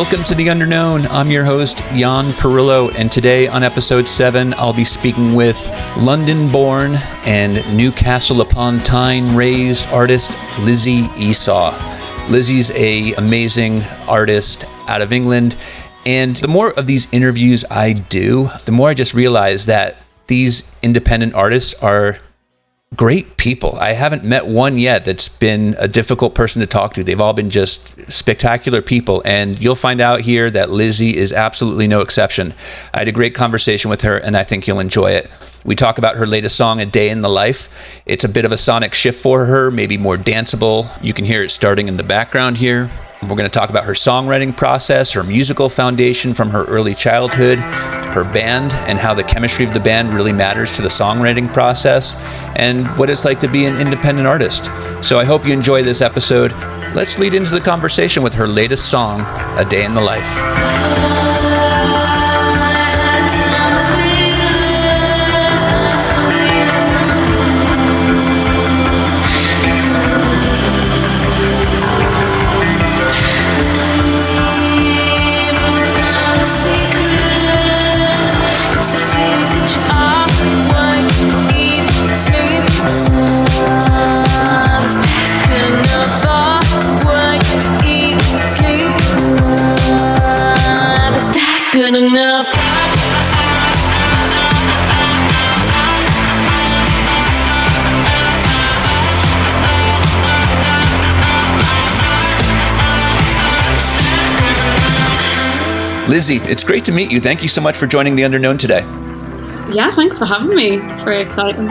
Welcome to the Underknown. I'm your host, Jan Perillo, and today on episode 7, I'll be speaking with London-born and Newcastle-upon-Tyne raised artist Lizzie Esau. Lizzie's an amazing artist out of England, and the more of these interviews I do, the more I just realize that these independent artists are great people. I haven't met one yet that's been a difficult person to talk to. They've all been just spectacular people, and you'll find out here that Lizzie is absolutely no exception. I had a great conversation with her, and I think you'll enjoy it. We talk about her latest song, A Day in the Life. It's a bit of a sonic shift for her, maybe more danceable. You can hear it starting in the background here. We're going to talk about her songwriting process, her musical foundation from her early childhood, her band, and how the chemistry of the band really matters to the songwriting process, and what it's like to be an independent artist. So I hope you enjoy this episode. Let's lead into the conversation with her latest song, A Day in the Life. Good enough. Lizzie, it's great to meet you. Thank you so much for joining the Underknown today. Yeah, thanks for having me. It's very exciting.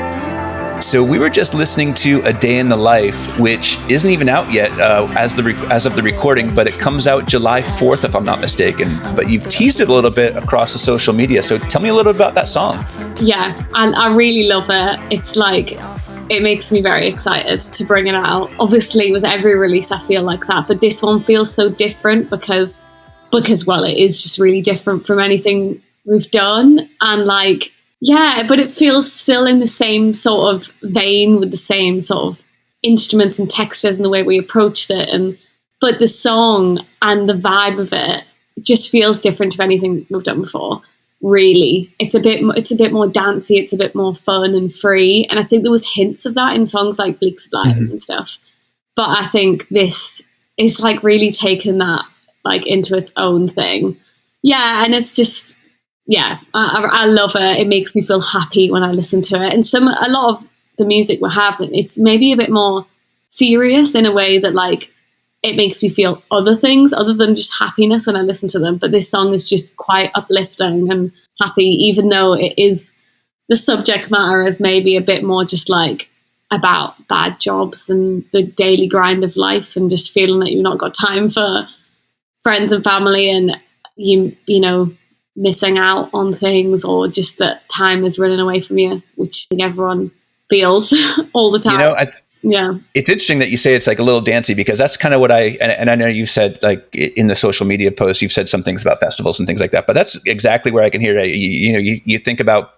So we were just listening to A Day in the Life, which isn't even out yet as of the recording, but it comes out July 4th, if I'm not mistaken. But you've teased it a little bit across the social media. So tell me a little bit about that song. Yeah, and I really love it. It's like, it makes me very excited to bring it out. Obviously, with every release, I feel like that. But this one feels so different because well, it is just really different from anything we've done. And like, yeah, but it feels still in the same sort of vein with the same sort of instruments and textures and the way we approached it. But the song and the vibe of it just feels different to anything we've done before. Really, it's a bit more dancey. It's a bit more fun and free. And I think there was hints of that in songs like Bleak Sublime and stuff. But I think this is like really taken that like into its own thing. Yeah, and it's just. Yeah, I love it. It makes me feel happy when I listen to it. And a lot of the music we have, it's maybe a bit more serious in a way that like it makes me feel other things other than just happiness when I listen to them. But this song is just quite uplifting and happy, even though it is, the subject matter is maybe a bit more just like about bad jobs and the daily grind of life and just feeling that you've not got time for friends and family and you know, missing out on things, or just that time is running away from you, which I think everyone feels all the time. You know, it's interesting that you say it's like a little dancey, because that's kind of what and I know you said like in the social media posts, you've said some things about festivals and things like that, but that's exactly where I can hear it. You think about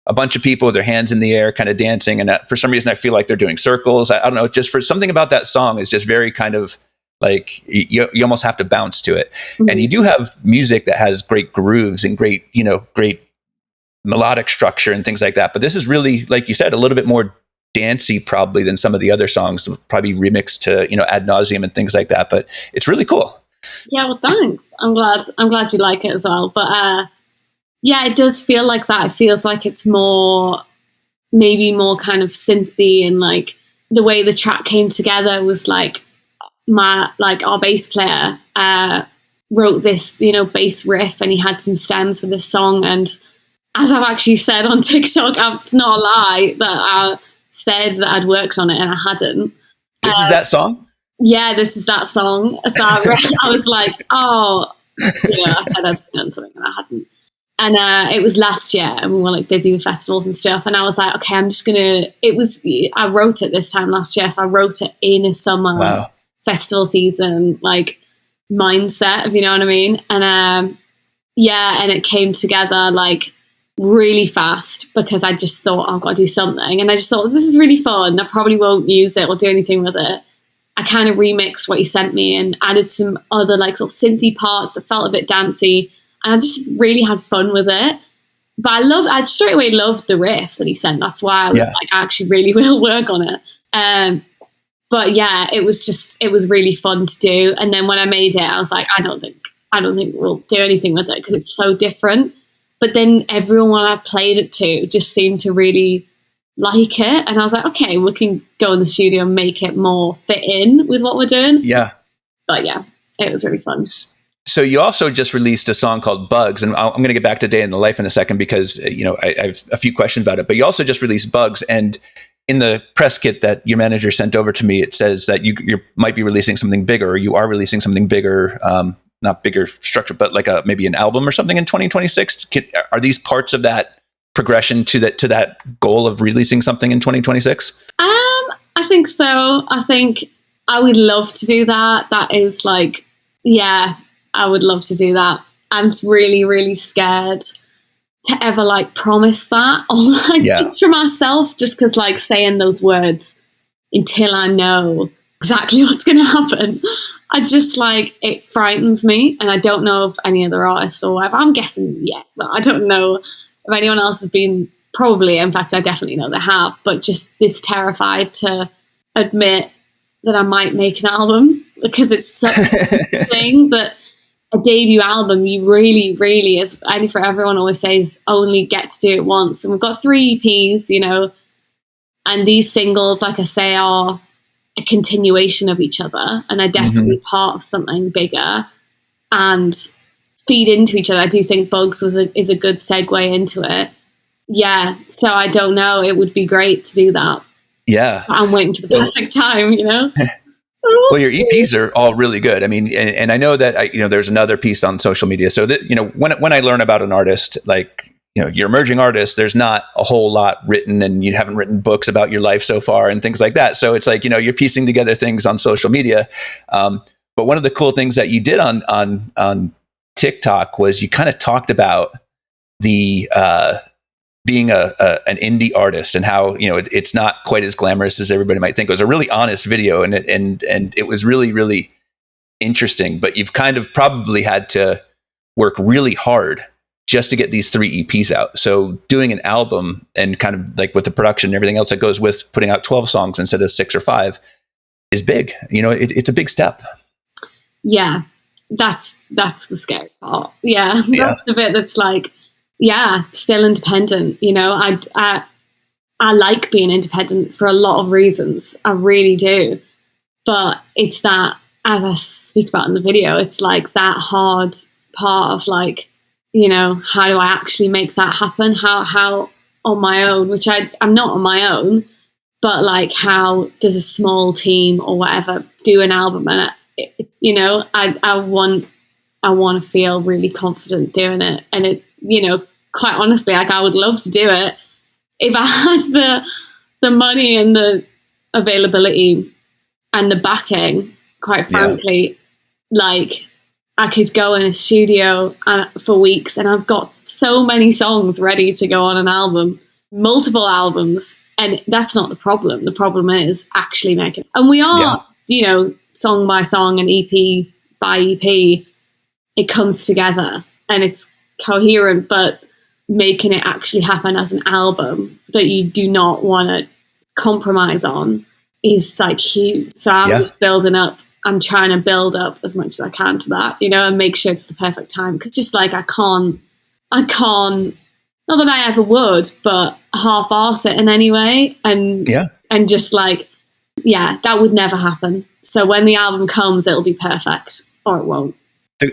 a bunch of people with their hands in the air kind of dancing, and for some reason I feel like they're doing circles. I don't know, just for something about that song is just very kind of like you almost have to bounce to it. Mm-hmm. And you do have music that has great grooves and great melodic structure and things like that. But this is really, like you said, a little bit more dancey probably than some of the other songs, probably remixed to, ad nauseum and things like that. But it's really cool. Yeah, well, thanks. I'm glad you like it as well. But yeah, it does feel like that. It feels like it's maybe more kind of synthy, and like the way the track came together was like, our bass player wrote this, bass riff, and he had some stems for this song. And as I've actually said on TikTok, it's not a lie that I said that I'd worked on it and I hadn't. This is that song? Yeah, this is that song. So I was like, I said I'd done something and I hadn't. And it was last year, and we were like busy with festivals and stuff. And I was like, okay, I wrote it this time last year. So I wrote it in a summer festival season, like mindset, if you know what I mean. And and it came together like really fast because I just thought, I've got to do something. And I just thought, this is really fun. I probably won't use it or do anything with it. I kind of remixed what he sent me and added some other like sort of synthy parts that felt a bit dancey, and I just really had fun with it. But I straight away loved the riff that he sent. That's why I was like, I actually really will work on it. But yeah, it was really fun to do. And then when I made it, I was like, I don't think we'll do anything with it because it's so different. But then everyone I played it to just seemed to really like it. And I was like, okay, we can go in the studio and make it more fit in with what we're doing. Yeah. But yeah, it was really fun. So you also just released a song called Bugs, and I'm going to get back to Day in the Life in a second because, I have a few questions about it, but you also just released Bugs, and in the press kit that your manager sent over to me, it says that you might be releasing something bigger, or you are releasing something bigger, not bigger structure, but like maybe an album or something in 2026. Are these parts of that progression to that goal of releasing something in 2026? I think so. I think I would love to do that. That is like, yeah, I would love to do that. I'm really, really scared to ever like promise that or like just for myself, just because like saying those words until I know exactly what's going to happen, I just like, it frightens me. And I don't know if any other artists or whatever, I'm guessing yes, but I don't know if anyone else has been, probably, in fact I definitely know they have, but just this terrified to admit that I might make an album, because it's such a thing that a debut album, you really, really, as Annie for Everyone always says, only get to do it once. And we've got 3 EPs, and these singles, like I say, are a continuation of each other and are definitely part of something bigger and feed into each other. I do think Bugs is a good segue into it. Yeah, so I don't know. It would be great to do that. Yeah. I'm waiting for the perfect time, Well, your EPs are all really good. I mean, and I know that there's another piece on social media. So that when I learn about an artist, like you're emerging artist, there's not a whole lot written, and you haven't written books about your life so far and things like that. So it's like you're piecing together things on social media. But one of the cool things that you did on TikTok was you kind of talked about the being an indie artist and how it's not quite as glamorous as everybody might think. It was a really honest video, and it was really, really interesting. But you've kind of probably had to work really hard just to get these 3 EPs out. So doing an album and kind of like with the production and everything else that goes with putting out 12 songs instead of 6 or 5 is big. It's a big step. Yeah, that's the scary part. Yeah, that's the bit that's like, yeah, still independent. I like being independent for a lot of reasons. I really do. But it's that, as I speak about in the video, it's like that hard part of like, how do I actually make that happen? How on my own, which I'm not on my own, but like how does a small team or whatever do an album? And I want to feel really confident doing it. And it, quite honestly, like I would love to do it if I had the money and the availability and the backing, quite frankly. Like I could go in a studio for weeks, and I've got so many songs ready to go on an album, multiple albums. And that's not the problem. The problem is actually making it. And we are, song by song and EP by EP, it comes together and it's coherent, but making it actually happen as an album that you do not want to compromise on is like huge. So I'm just building up. I'm trying to build up as much as I can to that, and make sure it's the perfect time. Because just like I can't, not that I ever would, but half-arse it in any way. And just like, that would never happen. So when the album comes, it'll be perfect, or it won't. So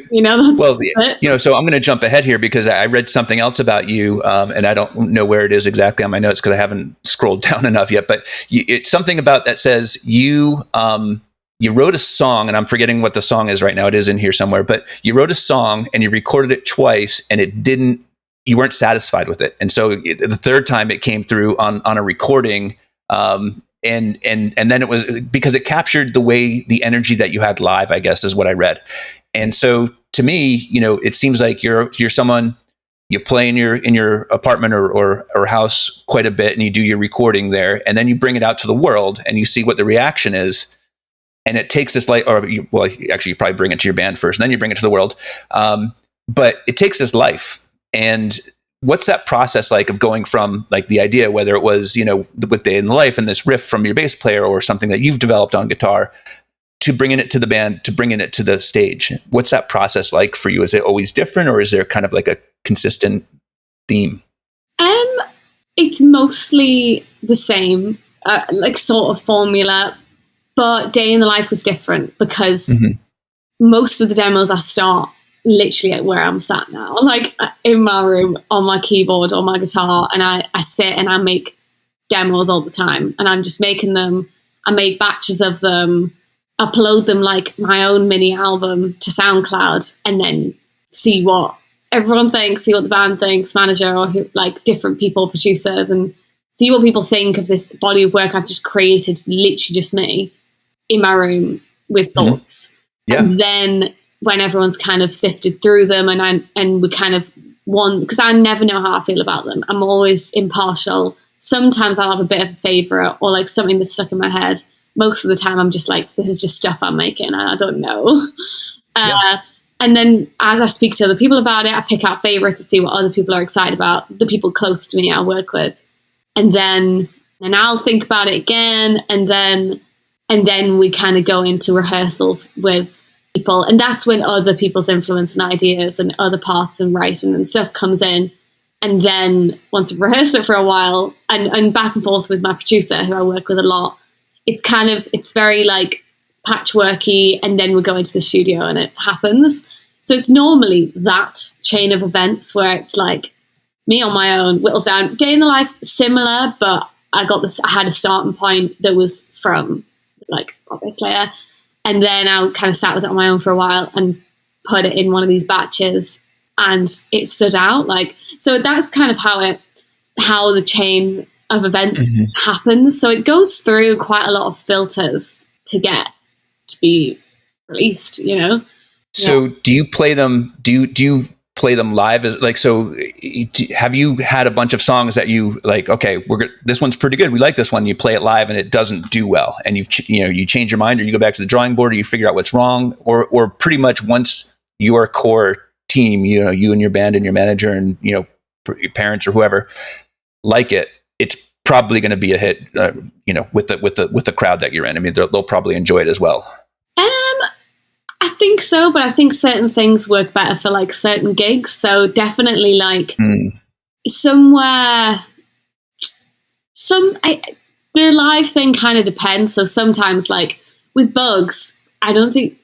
I'm going to jump ahead here because I read something else about you, and I don't know where it is exactly on my notes because I haven't scrolled down enough yet. But it's something about that says you wrote a song, and I'm forgetting what the song is right now. It is in here somewhere, but you wrote a song and you recorded it twice, and you weren't satisfied with it, and so the third time it came through on a recording. And then it was because it captured the energy that you had live, I guess, is what I read. And so to me, it seems like you're someone, you play in your apartment or house quite a bit, and you do your recording there, and then you bring it out to the world and you see what the reaction is. and it takes this life, actually you probably bring it to your band first and then you bring it to the world. But it takes this life. And what's that process like of going from like the idea, whether it was, with Day in the Life and this riff from your bass player or something that you've developed on guitar, to bringing it to the band, to bringing it to the stage? What's that process like for you? Is it always different, or is there kind of like a consistent theme? It's mostly the same, like sort of formula, but Day in the Life was different because most of the demos I start literally at where I'm sat now, like in my room on my keyboard or my guitar, and I sit and I make demos all the time, and I'm just making them. I make batches of them, upload them like my own mini album to SoundCloud, and then see what everyone thinks, see what the band thinks, manager or like different people, producers, and see what people think of this body of work I've just created, literally just me in my room with thoughts. Yeah. And then when everyone's kind of sifted through them and we kind of because I never know how I feel about them. I'm always impartial. Sometimes I'll have a bit of a favorite or like something that's stuck in my head. Most of the time I'm just like, this is just stuff I'm making. I don't know. And then as I speak to other people about it, I pick out favorites to see what other people are excited about, the people close to me I work with. And then I'll think about it again. And then we kind of go into rehearsals with people. And that's when other people's influence and ideas and other parts and writing and stuff comes in. And then once I've rehearsed it for a while and back and forth with my producer, who I work with a lot, it's very like patchworky, and then we go into the studio and it happens. So it's normally that chain of events where it's like me on my own, whittles down. Day in the Life, similar, but I had a starting point that was from like our bass player, and then I kind of sat with it on my own for a while and put it in one of these batches, and it stood out. Like, so that's kind of how the chain of events happens. So it goes through quite a lot of filters to get to be released, So do you play them? Do you play them live? Like, so have you had a bunch of songs that you like, okay, this one's pretty good, we like this one, you play it live and it doesn't do well, and you change your mind, or you go back to the drawing board, or you figure out what's wrong, or pretty much once your core team, you and your band and your manager and your parents or whoever like it, it's probably going to be a hit, with the crowd that you're in. I mean, they'll probably enjoy it as well. I think so, but I think certain things work better for like certain gigs. So definitely like somewhere, the live thing kind of depends. So sometimes like with Bugs, I don't think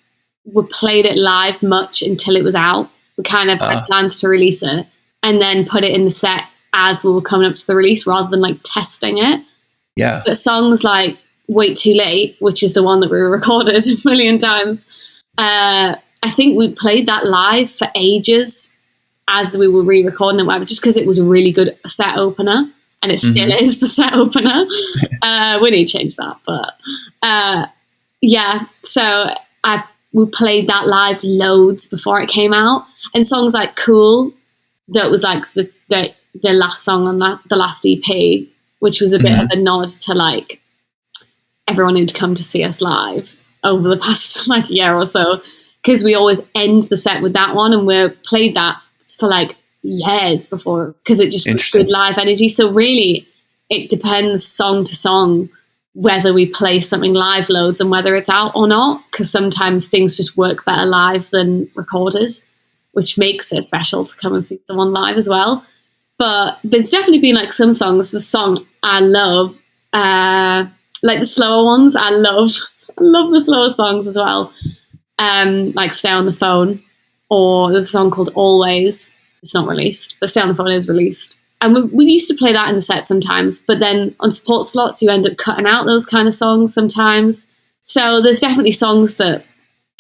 we played it live much until it was out. We kind of had plans to release it and then put it in the set as we were coming up to the release rather than like testing it. Yeah. But songs like Wait Too Late, which is the one that we recorded a million times, I think we played that live for ages as we were re-recording it, whatever, just because it was a really good set opener, and it still is the set opener. We need to change that, but so we played that live loads before it came out, and songs like Cool, that was like the last song on the last EP, which was a bit of a nod to like everyone who'd come to see us live over the past like year or so, because we always end the set with that one, and we played that for like years before, because it just was good live energy. So really it depends song to song whether we play something live loads and whether it's out or not, because sometimes things just work better live than recorded, which makes it special to come and see someone live as well. But there's definitely been like some songs, the song I love, like the slower ones, I love the slower songs as well. Like Stay on the Phone, or there's a song called Always. It's not released, but Stay on the Phone is released. And we used to play that in the set sometimes, but then on support slots, you end up cutting out those kind of songs sometimes. So there's definitely songs that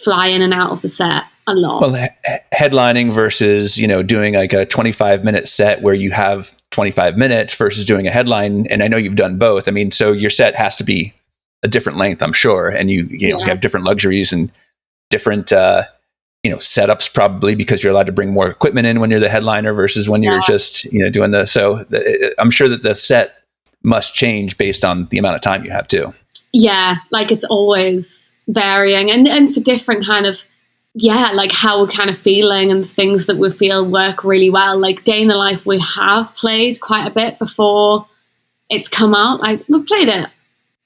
fly in and out of the set a lot. Well, headlining versus, doing like a 25-minute set where you have 25 minutes versus doing a headline. And I know you've done both. I mean, so your set has to be a different length, I'm sure. And you have different luxuries and different, setups probably, because you're allowed to bring more equipment in when you're the headliner versus when you're just, doing I'm sure that the set must change based on the amount of time you have too. Yeah. Like it's always varying and for different kind of, like how we're kind of feeling and things that we feel work really well. Like Day in the Life, we have played quite a bit before it's come out. Like we've played it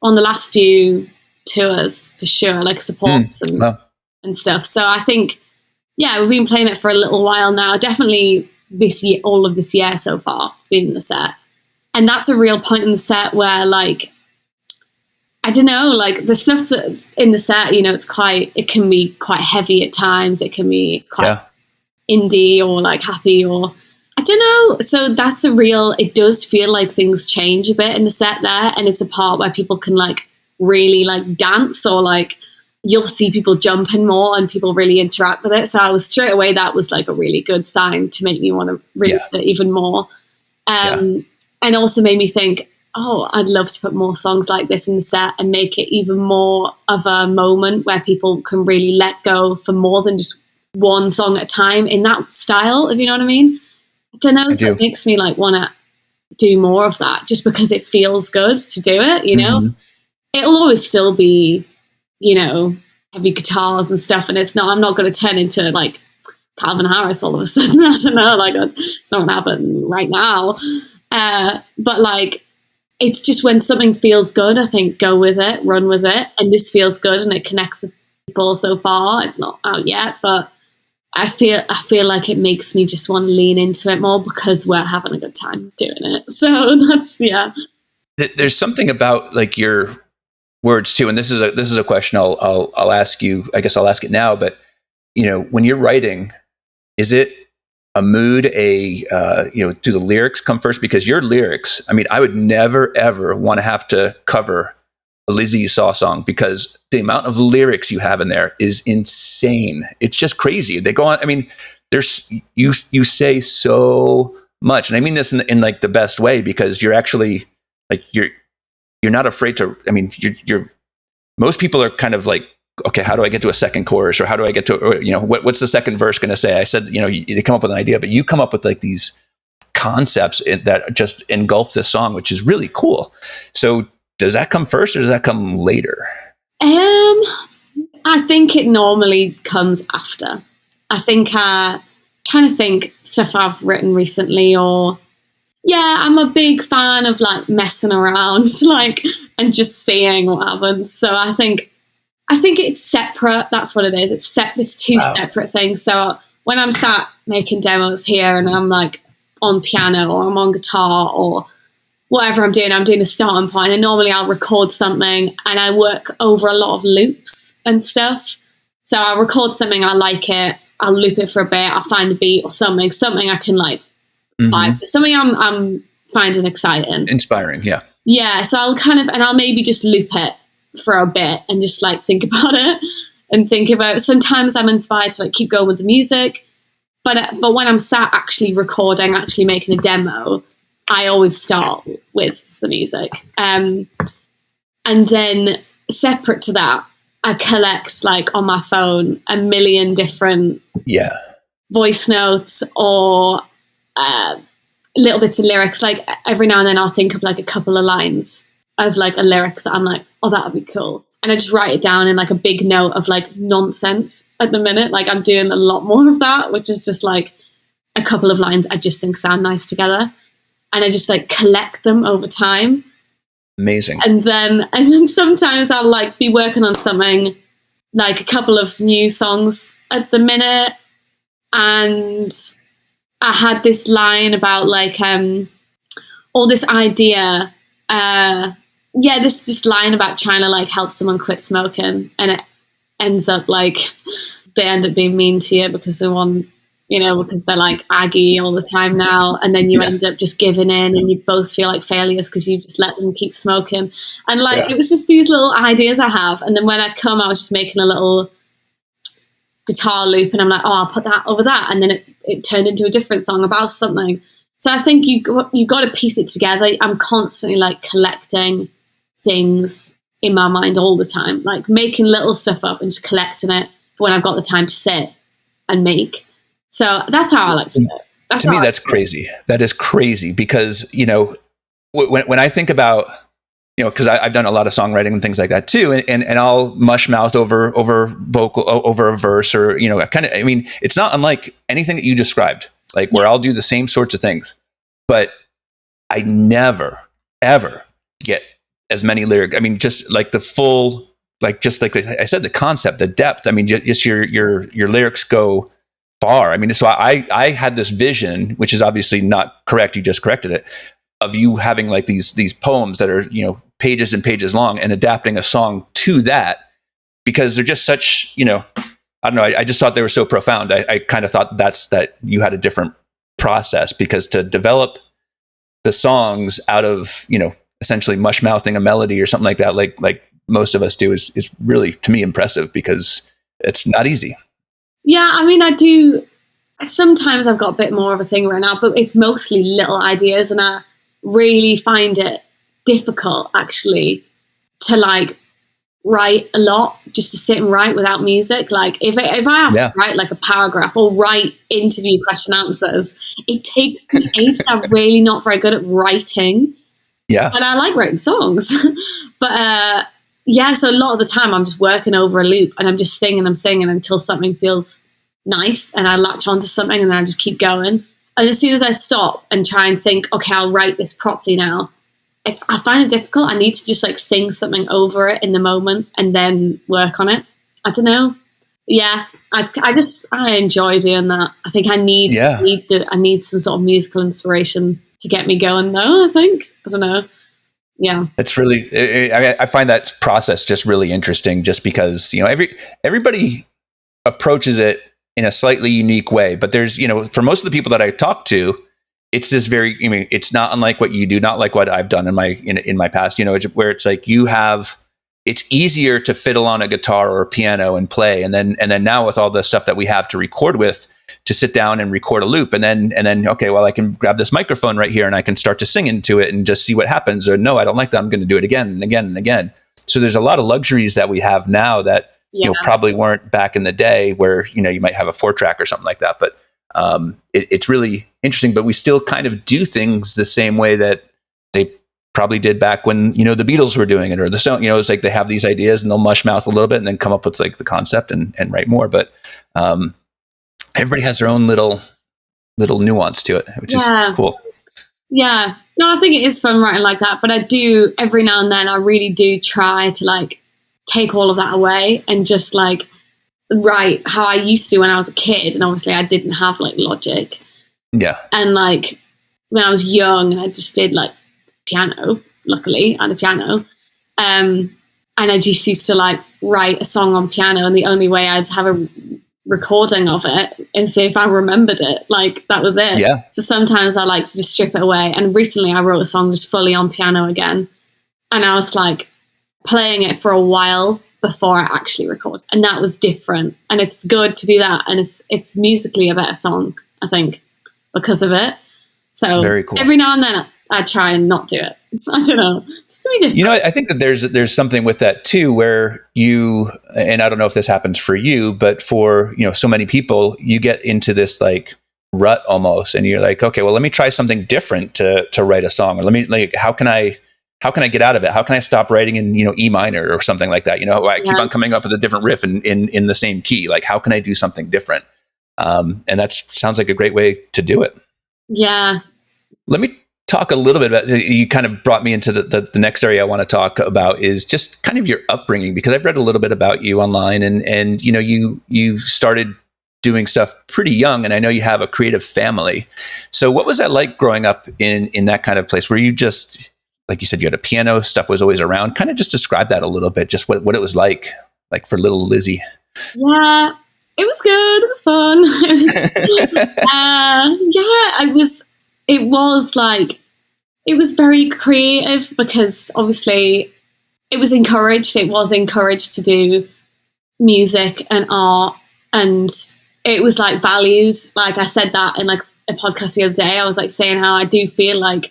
on the last few tours for sure, like supports and stuff. So I think, we've been playing it for a little while now. Definitely this year, all of this year so far, it's been in the set. And that's a real point in the set where, like, I don't know, like the stuff that's in the set, you know, it can be quite heavy at times. It can be quite indie or like happy or I don't know. So that's it does feel like things change a bit in the set there. And it's a part where people can like really like dance or like you'll see people jumping more and people really interact with it. So I was straight away, that was like a really good sign to make me want to release it even more. And also made me think, oh, I'd love to put more songs like this in the set and make it even more of a moment where people can really let go for more than just one song at a time in that style, if you know what I mean. I don't know, so it makes me like want to do more of that just because it feels good to do it, you know. It'll always still be, you know, heavy guitars and stuff, and I'm not going to turn into like Calvin Harris all of a sudden. I don't know, like it's not going to happen right now. But like, it's just when something feels good, I think go with it, run with it. And this feels good and it connects with people so far. It's not out yet, but I feel like it makes me just want to lean into it more because we're having a good time doing it. So that's, There's something about like your words too. And this is a question I'll ask you. I guess I'll ask it now, but you know, when you're writing, is it a mood, do the lyrics come first? Because your lyrics, I mean, I would never, ever want to have to cover a Lizzie Esau song because the amount of lyrics you have in there is insane. It's just crazy. They go on. I mean, you say so much. And I mean this in like the best way, because you're actually like, you're not afraid to, I mean, most people are kind of like, okay, how do I get to a second chorus, or how do I get to, or, you know, what's the second verse going to say? I said, you know, they come up with an idea, but you come up with like these concepts that just engulf this song, which is really cool. So does that come first or does that come later? I think it normally comes after. I think trying to think stuff I've written recently, or I'm a big fan of like messing around, like, and just seeing what happens. So I think it's separate. That's what it is. It's two separate things. So when I'm sat making demos here and I'm like on piano or I'm on guitar or whatever I'm doing a starting point, and normally I'll record something and I work over a lot of loops and stuff. So I'll record something, I like it, I'll loop it for a bit, I'll find a beat or something I can like vibe, something I'm finding exciting. Inspiring, yeah. Yeah, so I'll maybe just loop it for a bit and just like think about it and think about, sometimes I'm inspired to like keep going with the music, but when I'm sat actually recording, actually making a demo, I always start with the music, and then separate to that I collect like on my phone a million different voice notes or little bits of lyrics. Like every now and then I'll think of like a couple of lines of like a lyric that I'm like, oh, that would be cool. And I just write it down in like a big note of like nonsense at the minute. Like I'm doing a lot more of that, which is just like a couple of lines I just think sound nice together. And I just like collect them over time. Amazing. And then sometimes I'll like be working on something, like a couple of new songs at the minute. And I had this line about like, or this idea, this line about trying to like help someone quit smoking, and it ends up like they end up being mean to you because because they're like aggy all the time now, and then you end up just giving in and you both feel like failures because you just let them keep smoking. And like it was just these little ideas I have, and then when I was just making a little guitar loop and I'm like, oh, I'll put that over that, and then it turned into a different song about something. So I think you got to piece it together. I'm constantly like collecting things in my mind all the time, like making little stuff up and just collecting it for when I've got the time to sit and make. So that's how I like to do it. To me, that's crazy. That is crazy because, you know, when I think about, because I've done a lot of songwriting and things like that too, and I'll mush mouth over vocal over a verse, or it's not unlike anything that you described, like where I'll do the same sorts of things, but I never ever get as many lyrics. I mean, just like the full, like just like I said, the concept, the depth. I mean, just your lyrics go far. I mean, so I had this vision, which is obviously not correct. You just corrected it, of you having like these poems that are, pages and pages long, and adapting a song to that, because they're just such, I don't know. I just thought they were so profound. I kind of thought that you had a different process, because to develop the songs out of, essentially mush mouthing a melody or something like that, like most of us do, is really, to me, impressive, because it's not easy. Yeah, I mean, I do. Sometimes I've got a bit more of a thing right now, but it's mostly little ideas, and I really find it difficult, actually, to like write a lot, just to sit and write without music. Like if I have to write like a paragraph or write interview question answers, it takes me ages. I'm really not very good at writing. Yeah, and I like writing songs, but so a lot of the time I'm just working over a loop, and I'm singing until something feels nice, and I latch onto something, and then I just keep going. And as soon as I stop and try and think, okay, I'll write this properly now, if I find it difficult, I need to just like sing something over it in the moment and then work on it. I don't know. Yeah, I enjoy doing that. I think I need some sort of musical inspiration to get me going, though. I don't know. Yeah, it's really. I find that process just really interesting, just because everybody approaches it in a slightly unique way. But there's, for most of the people that I talk to, it's this very. I mean, it's not unlike what you do, not like what I've done in my past. Where it's like it's easier to fiddle on a guitar or a piano and play, and then now with all the stuff that we have to record with, to sit down and record a loop, and then okay, well, I can grab this microphone right here and I can start to sing into it and just see what happens. Or no, I don't like that, I'm going to do it again and again and again. So there's a lot of luxuries that we have now that probably weren't back in the day, where you might have a 4-track or something like that. But it's really interesting. But we still kind of do things the same way that they probably did back when the Beatles were doing it, or the Stone. It's like they have these ideas and they'll mush mouth a little bit and then come up with like the concept and write more. But everybody has their own little nuance to it, which is cool. Yeah. No, I think it is fun writing like that. But I do, every now and then, I really do try to like take all of that away and just like write how I used to when I was a kid. And obviously I didn't have like Logic. Yeah. And like when I was young, I just did like piano, luckily, and a piano. And I just used to like write a song on piano, and the only way I'd have a recording of it and see if I remembered it. Like that was it. Yeah. So sometimes I like to just strip it away. And recently I wrote a song just fully on piano again. And I was like playing it for a while before I actually recorded. And that was different. And it's good to do that. And it's musically a better song, I think, because of it. So very cool. Every now and then I try and not do it. I don't know. Just to be different. I think that there's something with that too, where and I don't know if this happens for you, but for, so many people, you get into this like rut almost, and you're like, okay, well, let me try something different to write a song, or let me like, how can I get out of it? How can I stop writing in, E minor or something like that? I keep on coming up with a different riff in the same key. Like, how can I do something different? And that sounds like a great way to do it. Yeah. Let me talk a little bit about, you kind of brought me into the next area I want to talk about, is just kind of your upbringing, because I've read a little bit about you online, and you started doing stuff pretty young, and I know you have a creative family. So what was that like growing up in that kind of place? Where you just, like you said, you had a piano, stuff was always around? Kind of just describe that a little bit, just what it was like for little Lizzie. Yeah, it was good. It was fun. It was very creative, because obviously it was encouraged to do music and art, and it was like valued. Like I said that in like a podcast the other day, I was like saying how I do feel like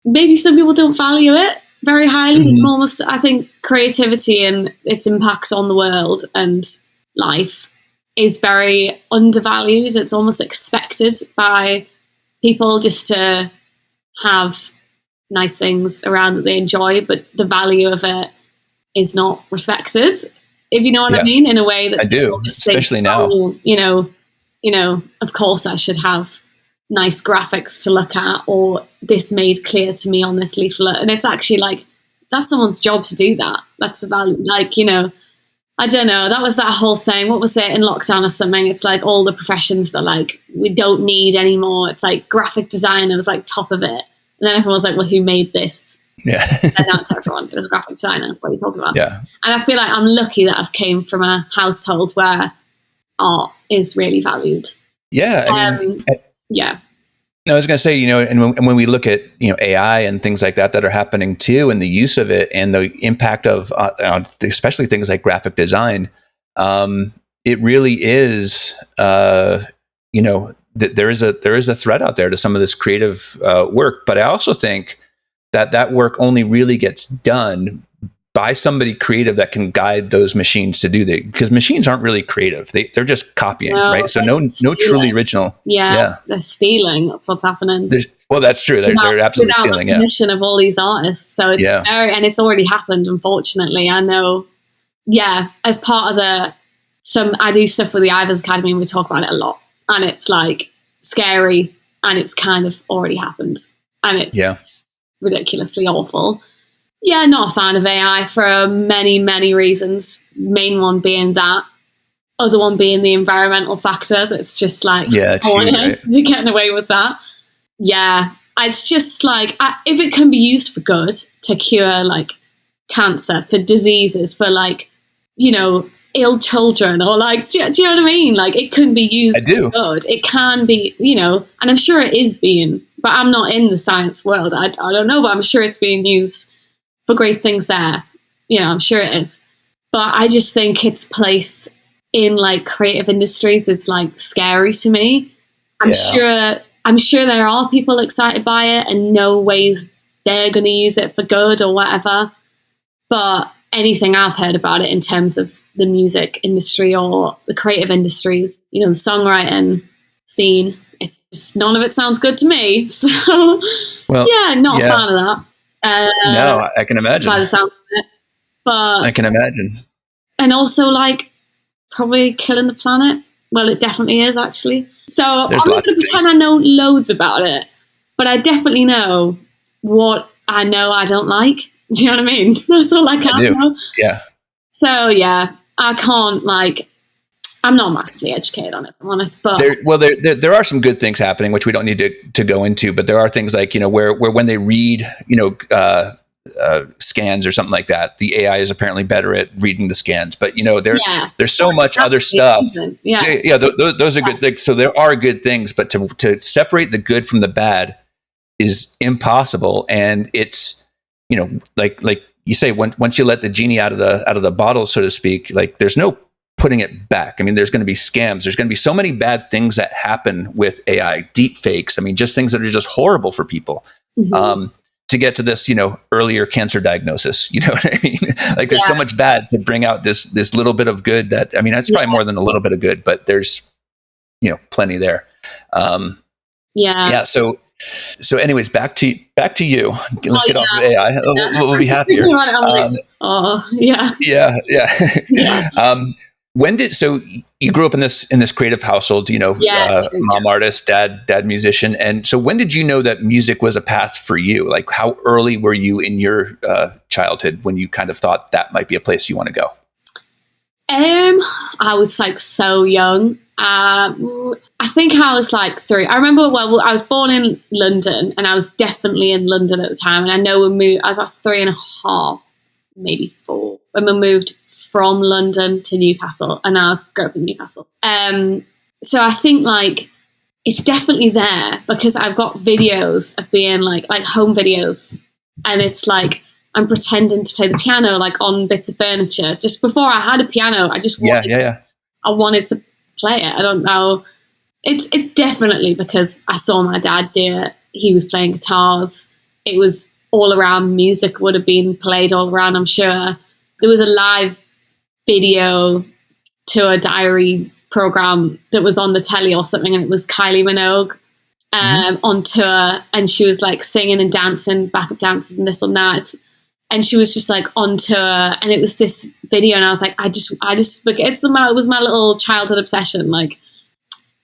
maybe some people don't value it very highly. Mm-hmm. Almost, I think creativity and its impact on the world and life is very undervalued. It's almost expected by people just to have nice things around that they enjoy, but the value of it is not respected, if you know what I mean, in a way that I do, especially now. Oh, of course I should have nice graphics to look at, or this made clear to me on this leaflet. And it's actually like, that's someone's job to do that. That's the value. Like, I don't know. That was that whole thing. What was it, in lockdown or something? It's like all the professions that like we don't need anymore. It's like graphic designer was like top of it. And then everyone was like, well, who made this? Yeah. And that's everyone. It was a graphic designer. What are you talking about? Yeah. And I feel like I'm lucky that I've came from a household where art is really valued. Yeah. I mean, yeah. I was going to say, and when we look at, AI and things like that are happening too, and the use of it and the impact of, especially things like graphic design, it really is, there is a threat out there to some of this creative work. But I also think that work only really gets done by somebody creative that can guide those machines to do that, because machines aren't really creative. They're just copying, right? So no truly original. Yeah, they're stealing. That's what's happening. Well, that's true. They're absolutely stealing. The permission of all these artists. So it's and it's already happened. Unfortunately, I know. Yeah, as part of I do stuff with the Ivers Academy, and we talk about it a lot. And it's like scary, and it's kind of already happened, and it's just ridiculously awful. Yeah, not a fan of AI for many, many reasons. Main one being that. Other one being the environmental factor. That's just like, right? They're getting away with that. Yeah, it's just like, if it can be used for good, to cure like cancer, for diseases, for like, ill children, or like, do you know what I mean? Like, it can be used for good. It can be, and I'm sure it is being, but I'm not in the science world. I don't know, but I'm sure it's being used for great things there. I'm sure it is. But I just think its place in like creative industries is like scary to me. I'm sure there are people excited by it and know ways they're going to use it for good or whatever. But anything I've heard about it in terms of the music industry or the creative industries, the songwriting scene, it's just, none of it sounds good to me. So not a fan of that. No, I can imagine. By the sounds of it. But I can imagine. And also like probably killing the planet. Well, it definitely is actually. So I'm not going to pretend I know loads about it, but I definitely know what I know I don't like. Do you know what I mean? That's all I can know. Yeah. So yeah, I can't I'm not massively educated on it, if I'm honest. But there are some good things happening, which we don't need to go into. But there are things like where when they read scans or something like that, the AI is apparently better at reading the scans. But there's so much other stuff. Those are good things. So there are good things, but to separate the good from the bad is impossible. And it's like you say, once you let the genie out of the bottle, so to speak, like there's no putting it back. I mean, there's going to be scams. There's going to be so many bad things that happen with AI, deep fakes. I mean, just things that are just horrible for people. Mm-hmm. To get to this, earlier cancer diagnosis, you know what I mean? Like there's so much bad to bring out this little bit of good that, I mean, that's probably more than a little bit of good, but there's, plenty there. So anyways, back to you. Let's get off of AI. We'll be happier. So you grew up in this creative household, mom artist, dad musician. And so when did you know that music was a path for you? Like how early were you in your childhood when you kind of thought that might be a place you want to go? I was like so young. I think I was like 3. I remember, I was born in London and I was definitely in London at the time. And I know I was about 3.5, maybe 4, when we moved from London to Newcastle, and I grew up in Newcastle. So I think like it's definitely there because I've got videos of being like home videos, and it's like I'm pretending to play the piano like on bits of furniture. Just before I had a piano, I just wanted to play it. I don't know. It's definitely because I saw my dad do it. He was playing guitars. It was all around. Music would have been played all around, I'm sure. There was a live video to a diary program that was on the telly or something, and it was Kylie Minogue. on tour, and she was like singing and dancing, backup dancers and this and that. And she was just like on tour, and it was this video, and I was like, I just like, it was my little childhood obsession. Like,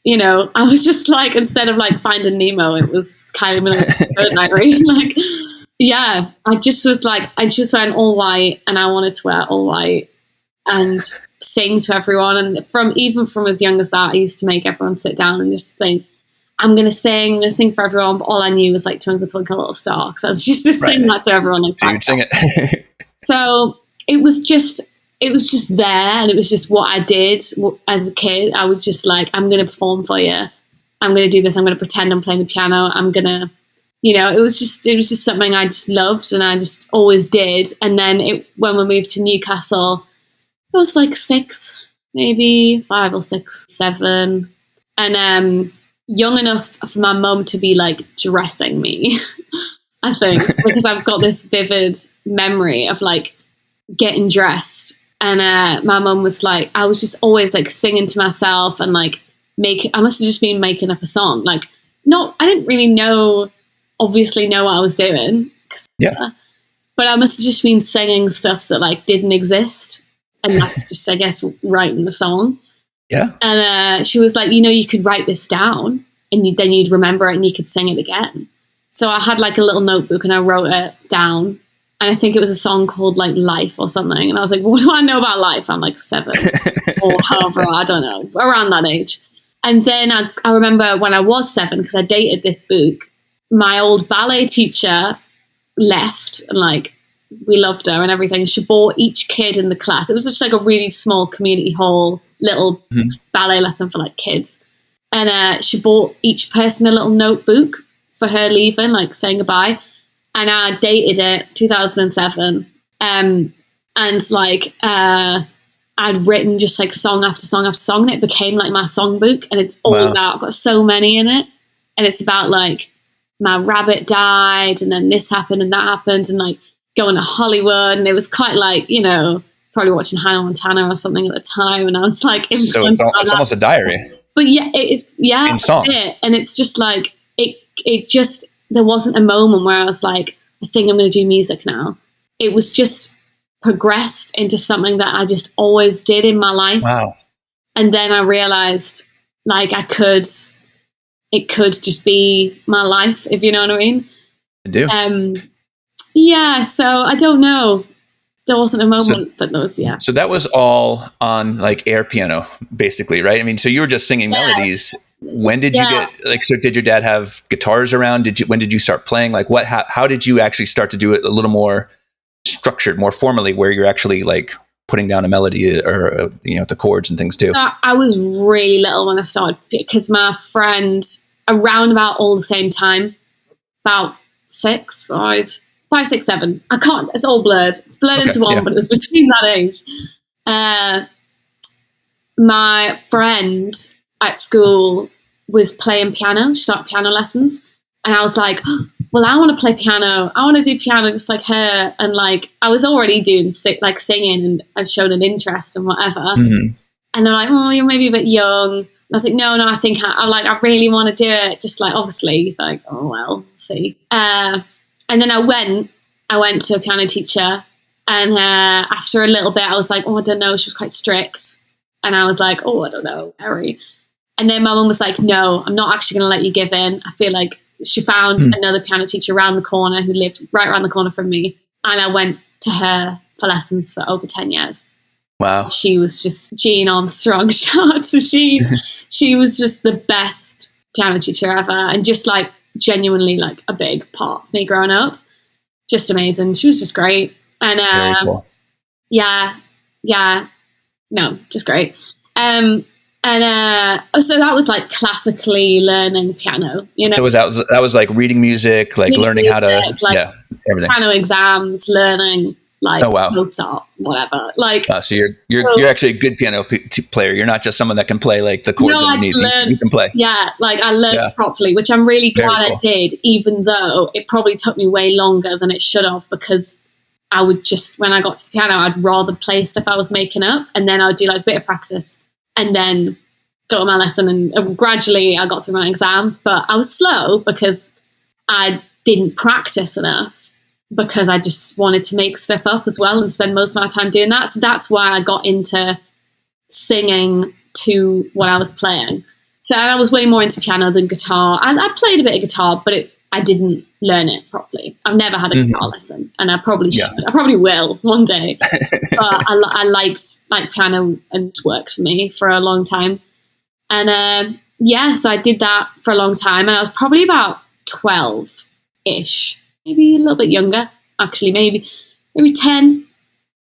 you know, I was just like, instead of like Finding Nemo, it was Kylie Minogue's Diary. Like, yeah, I just was like, and she was wearing all white, and I wanted to wear all white and sing to everyone. And even from as young as that, I used to make everyone sit down and just think, I'm going to sing for everyone. But all I knew was like Twinkle, Twinkle, Little Star. So I was just singing that to everyone. Like, so you'd sing it. So it was just there, and it was just what I did as a kid. I was just like, I'm going to perform for you. I'm going to do this. I'm going to pretend I'm playing the piano. I'm going to, you know, it was just something I just loved, and I just always did. And then when we moved to Newcastle, I was like 6, maybe 5 or 6, 7. And, young enough for my mum to be like dressing me, I think, because I've got this vivid memory of like getting dressed. And my mum was like, I was just always like singing to myself and like I must have just been making up a song. Like, I didn't really obviously know what I was doing. Yeah. But I must have just been singing stuff that like didn't exist. And that's just, I guess, writing the song. Yeah. And she was like, you know, you could write this down, and then you'd remember it and you could sing it again. So I had like a little notebook, and I wrote it down. And I think it was a song called like Life or something. And I was like, what do I know about life? I'm like 7 or however, I don't know, around that age. And then I remember when I was 7, because I dated this book, my old ballet teacher left, and like, we loved her and everything. She bought each kid in the class. It was just like a really small community hall, little ballet lesson for like kids. And she bought each person a little notebook for her leaving, like saying goodbye. And I dated it 2007. And like, I'd written just like song after song after song, and it became like my songbook. And it's all about, I've got so many in it. And it's about like, my rabbit died, and then this happened and that happened, and like going to Hollywood. And it was quite like, you know, probably watching Hannah Montana or something at the time. And I was like, so it's almost a diary. But yeah, in song. And it's just like, it just, there wasn't a moment where I was like, I think I'm going to do music now. It was just progressed into something that I just always did in my life. Wow. And then I realized like it could just be my life, if you know what I mean. I do. Yeah, so I don't know. There wasn't a moment, but there was, yeah. So that was all on like air piano, basically, right? I mean, so you were just singing melodies. When did you get like? So did your dad have guitars around? When did you start playing? Like, how did you actually start to do it a little more structured, more formally, where you're actually like putting down a melody or you know, the chords and things too? I was really little when I started, because my friend, around about all the same time, about 6, 5, 6, 7. I can't. It's all blurred. It's blurred into one, but it was between that age. My friend at school was playing piano. She started piano lessons, and I was like, well, I want to play piano. I want to do piano just like her. And like, I was already doing like singing, and I showed an interest and whatever. Mm-hmm. And they're like, oh, you're maybe a bit young. And I was like, no, I think I really want to do it. Just like, obviously, like, oh well, see. And then I went to a piano teacher, and after a little bit, I was like, oh, I don't know. She was quite strict, and I was like, oh, I don't know, Harry. And then my mum was like, no, I'm not actually going to let you give in. I feel like she found another piano teacher around the corner who lived right around the corner from me, and I went to her for lessons for over 10 years. Wow. She was just Jean Armstrong. Shout out to Jean. She was just the best piano teacher ever, and just like genuinely like a big part of me growing up. Just amazing. She was just great. And very cool. Just great. So that was like classically learning piano, you know. So that was like reading music, like learning how to, like, everything. Piano exams, learning like Mozart, whatever. Like, so you're actually a good piano player. You're not just someone that can play like the chords underneath. You can play. Yeah, like I learned properly, which I'm really glad I did, even though it probably took me way longer than it should have, because I would just, when I got to the piano, I'd rather play stuff I was making up, and then I'd do like a bit of practice and then go to my lesson, and gradually I got through my exams. But I was slow because I didn't practice enough, because I just wanted to make stuff up as well and spend most of my time doing that. So that's why I got into singing to what I was playing. So I was way more into piano than guitar. I played a bit of guitar, but I didn't learn it properly. I've never had a guitar lesson, and I probably should. I probably will one day. But I liked piano, and it worked for me for a long time. And so I did that for a long time, and I was probably about 12-ish, maybe a little bit younger, actually, maybe 10.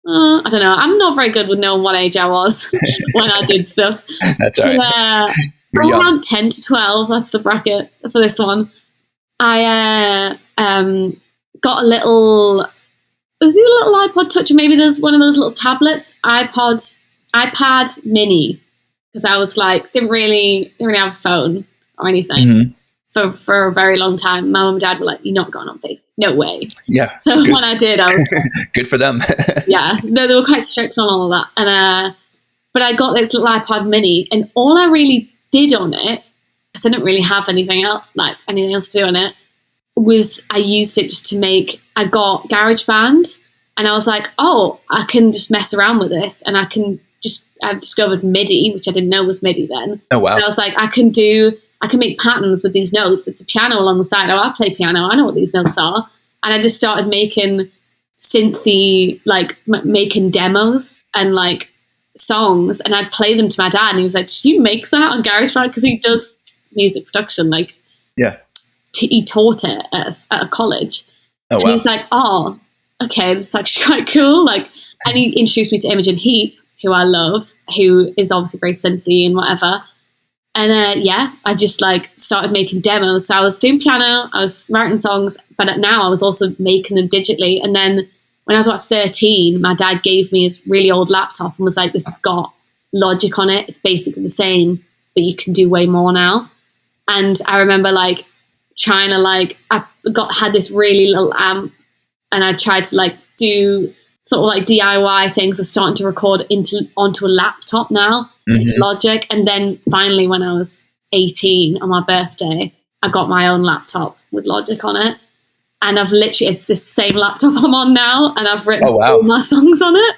I don't know. I'm not very good with knowing what age I was when I did stuff. That's all right. Around 10 to 12, that's the bracket for this one. I got a little, it was either a little iPod Touch, or maybe there's one of those little tablets, iPad Mini, because I was like, didn't really have a phone or anything for a very long time. My mum and dad were like, "You're not going on Facebook, no way." Yeah. So when I did, I was good for them. yeah, they were quite strict on all of that, and but I got this little iPod Mini, and all I really did on it, because I didn't really have anything else to do on it, was I used it just to make. I got GarageBand, and I was like, "Oh, I can just mess around with this, and I've discovered MIDI, which I didn't know was MIDI then." Oh wow! And I was like, I can make patterns with these notes. It's a piano along the side. Oh, I play piano. I know what these notes are. And I just started making synthy, making demos and songs. And I'd play them to my dad. And he was like, "Did you make that on GarageBand?" Because he does music production. He taught it at a college. Oh, and wow. he's like, "Oh, okay, this is actually quite cool." And he introduced me to Imogen Heap, who I love, who is obviously very synthy and whatever. And I just started making demos. So I was doing piano, I was writing songs, but now I was also making them digitally. And then when I was about 13, my dad gave me his really old laptop and was like, "This has got Logic on it. It's basically the same, but you can do way more now." And I remember trying to had this really little amp, and I tried to do sort of DIY things of starting to record onto a laptop now, into Logic. And then finally, when I was 18 on my birthday, I got my own laptop with Logic on it. And it's this same laptop I'm on now, and I've written all my songs on it.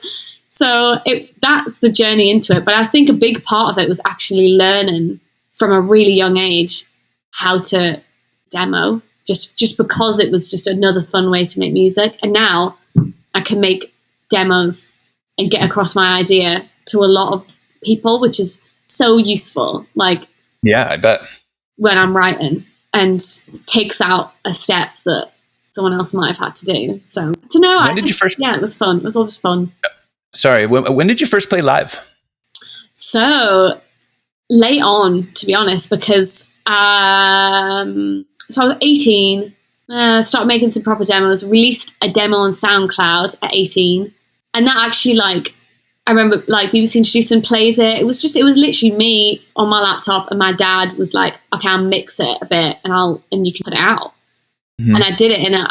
So that's the journey into it. But I think a big part of it was actually learning from a really young age how to demo, just because it was just another fun way to make music. And now I can make demos and get across my idea to a lot of people, which is so useful. Yeah, I bet. When I'm writing, and takes out a step that someone else might have had to do. So I don't know. When did you first? Yeah, it was fun. It was all just fun. Sorry, when did you first play live? So late on, to be honest, because so I was 18. Started making some proper demos. Released a demo on SoundCloud at 18. And that actually, I remember, BBC introduced and played it. It was literally me on my laptop, and my dad was like, "Okay, I'll mix it a bit, and you can put it out." And I did it, and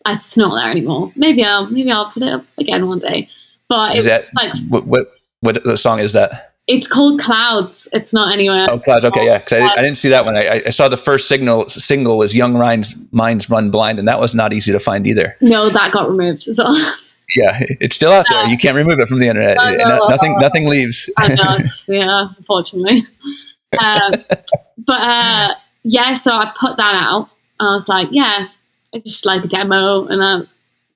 it's not there anymore. Maybe I'll put it up again one day. But what song is that? It's called Clouds. It's not anywhere. Oh, Clouds. Okay, yeah. Because I didn't see that one. I saw the first single was Young Minds Run Blind, and that was not easy to find either. No, that got removed. So. Yeah, it's still out there. You can't remove it from the internet. Nothing leaves. I know. Yeah, unfortunately. So I put that out. I was like, yeah, it's just a demo, and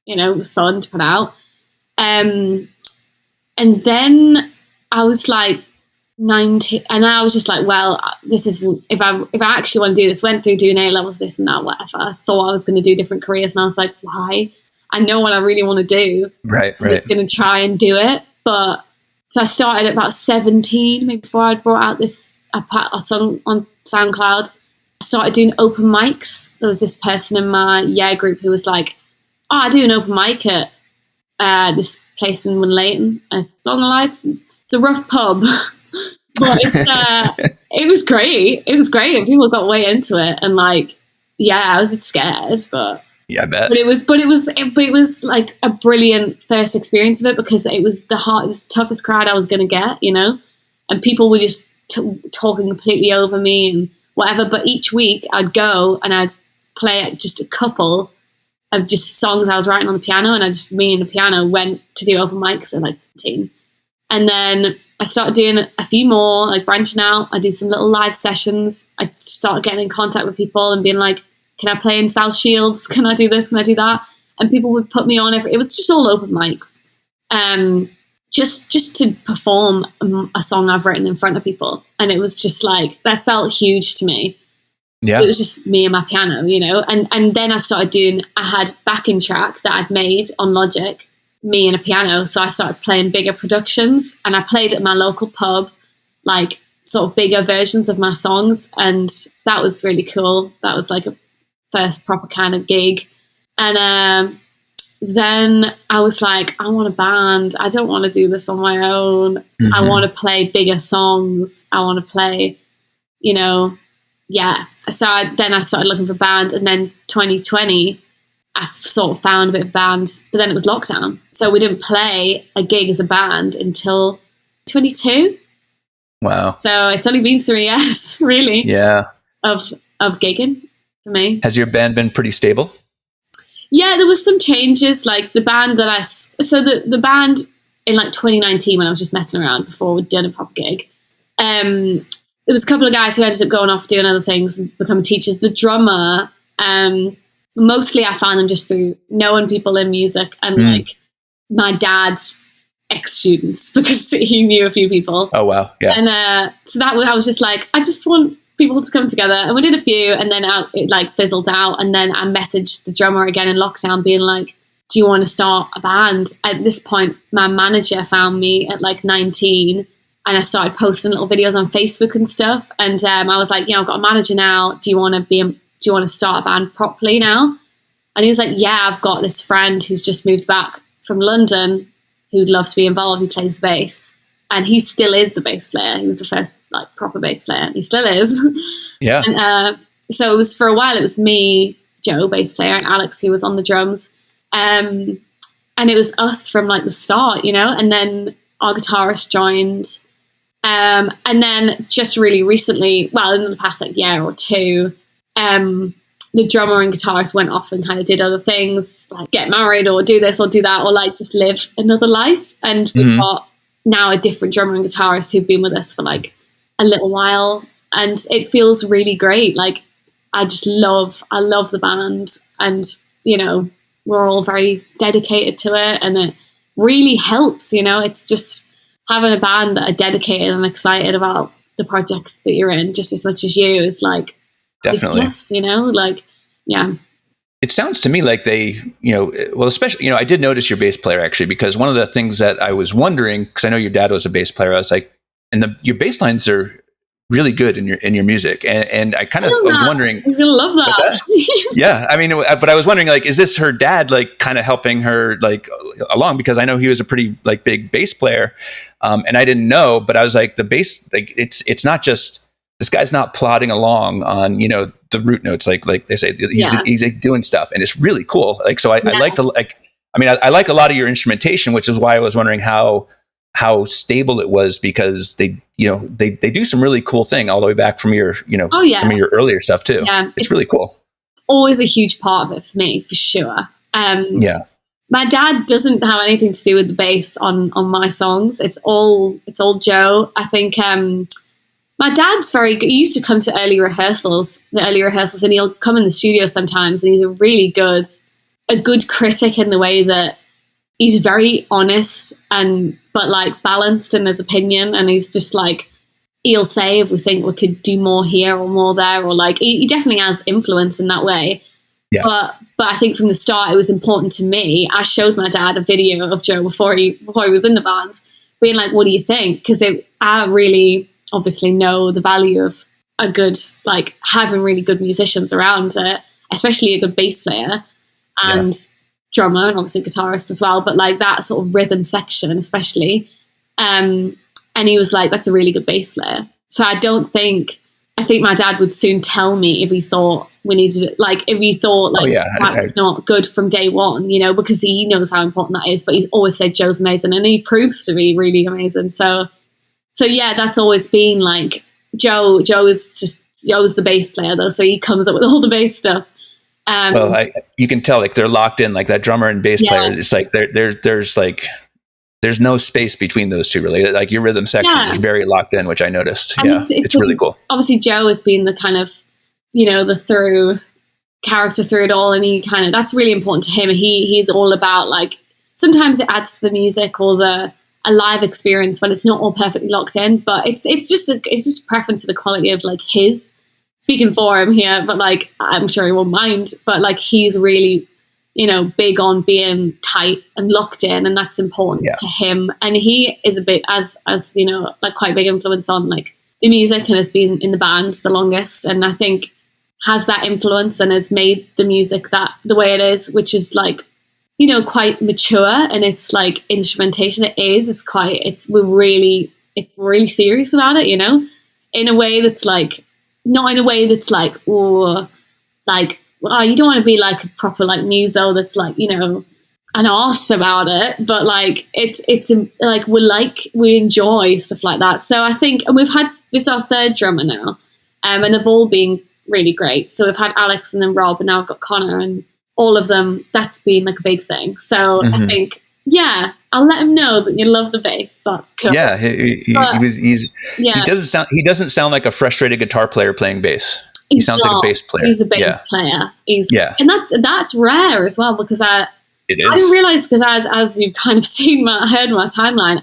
it was fun to put out. And then I was 19, and I was just well, this isn't, if I actually want to do this, went through doing A-levels, this and that, whatever. I thought I was going to do different careers, and I was like, why? I know what I really want to do. Right. I'm just going to try and do it. But so I started at about 17, maybe before I'd brought out a song on SoundCloud. I started doing open mics. There was this person in my group who was like, "Oh, I do an open mic at this place in Winlayton. It's on the lights. It's a rough pub." But it was great. It was great. And people got way into it. And I was a bit scared, but yeah, I bet. But it was a brilliant first experience of it, because it was the toughest crowd I was going to get, and people were just talking completely over me and whatever. But each week I'd go and I'd play just a couple of just songs I was writing on the piano, and me and the piano went to do open mics at like 15. And then I started doing a few more, like branching out. I did some little live sessions. I started getting in contact with people and being like, can I play in South Shields? Can I do this? Can I do that? And people would put me on. It was just all open mics. Just to perform a song I've written in front of people. And it was just like, that felt huge to me. Yeah. It was just me and my piano, you know. And then I had backing track that I'd made on Logic, me and a piano. So I started playing bigger productions, and I played at my local pub, like sort of bigger versions of my songs. And that was really cool. That was like a first proper kind of gig. And then I was like, I want a band. I don't want to do this on my own. Mm-hmm. I want to play bigger songs. I want to play, you know, yeah. So then I started looking for bands, and then 2020, I sort of found a bit of band, but then it was lockdown. So we didn't play a gig as a band until 22. Wow. So it's only been 3 years, really. Yeah. Of gigging for me. Has your band been pretty stable? Yeah, there was some changes. Like the band the band in like 2019, when I was just messing around before we'd done a proper gig, there was a couple of guys who ended up going off doing other things and becoming teachers. The drummer, mostly I found them just through knowing people in music and like my dad's ex-students, because he knew a few people. Oh, wow. Yeah. And so I was just like, I just want people to come together. And we did a few, and then it like fizzled out. And then I messaged the drummer again in lockdown being like, do you want to start a band? At this point, my manager found me at like 19, and I started posting little videos on Facebook and stuff. And I was like, I've got a manager now. Do you want to start a band properly now? And he was like, yeah, I've got this friend who's just moved back from London who'd love to be involved. He plays the bass. And he still is the bass player. He was the first like proper bass player. And he still is. Yeah. And so it was, for a while, it was me, Joe, bass player, and Alex, who was on the drums. And it was us from like the start, you know. And then our guitarist joined. And then just really recently, well, in the past like year or two, the drummer and guitarist went off and kind of did other things, like get married or do this or do that, or like just live another life. And we've got now a different drummer and guitarist who've been with us for like a little while, and it feels really great. Like I love the band, and you know, we're all very dedicated to it, and it really helps, you know. It's just having a band that are dedicated and excited about the project that you're in just as much as you is like, definitely, yes, you know, like, yeah. It sounds to me like they, you know, well, especially, you know, I did notice your bass player actually, because one of the things that I was wondering, because I know your dad was a bass player, I was like, and your bass lines are really good in your music, and I kind of was wondering, he's gonna love that. Yeah, I mean, but I was wondering, like, is this her dad like kind of helping her like along, because I know he was a pretty like big bass player, and I didn't know, but I was like, the bass, like it's not just, this guy's not plodding along on, you know, the root notes, like they say, he's like doing stuff, and it's really cool. Like, so I like to like, I mean, I like a lot of your instrumentation, which is why I was wondering how stable it was, because they, you know, they do some really cool thing all the way back from your, you know, some of your earlier stuff too. Yeah, it's really cool. Always a huge part of it for me, for sure. Yeah. My dad doesn't have anything to do with the bass on my songs. It's all Joe. I think my dad's very good. He used to come to the early rehearsals, and he'll come in the studio sometimes, and he's a good critic in the way that he's very honest but like balanced in his opinion. And he's just like, he'll say if we think we could do more here or more there, or like, he definitely has influence in that way. Yeah. But I think from the start, it was important to me. I showed my dad a video of Joe before he was in the band, being like, what do you think? Because I really obviously know the value of a good, like having really good musicians around it, especially a good bass player and drummer, and obviously guitarist as well, but like that sort of rhythm section especially. And he was like, that's a really good bass player. So I think my dad would soon tell me if he thought we needed it, like if he thought like that's not good from day one, you know, because he knows how important that is. But he's always said Joe's amazing, and he proves to be really amazing. So yeah, that's always been like Joe's the bass player though, so he comes up with all the bass stuff. Well, you can tell like they're locked in, like that drummer and bass player. It's like there's no space between those two really. Like your rhythm section is very locked in, which I noticed. And it's really cool. Obviously, Joe has been the kind of, the through character through it all, and that's really important to him. He's all about like, sometimes it adds to the music or a live experience when it's not all perfectly locked in, but it's just a preference to the quality of like his, speaking for him here, but like I'm sure he won't mind, but like he's really big on being tight and locked in, and that's important to him. And he is a bit as like quite a big influence on like the music, and has been in the band the longest, and I think has that influence and has made the music that the way it is, which is like quite mature, and it's like instrumentation. We're really serious about it, in a way that's like, not in a way that's like, or like, you don't want to be like a proper like muso that's like, an arse about it, but like it's like we enjoy stuff like that. So I think, and we've had this our third drummer now, and they've all been really great. So we've had Alex and then Rob, and now I've got Connor, and all of them, that's been like a big thing. So I think, I'll let him know that you love the bass. That's cool. Yeah, he doesn't sound like a frustrated guitar player playing bass. He sounds like a bass player. He's a bass player. And that's rare as well, because I didn't realize, because as you've kind of heard my timeline,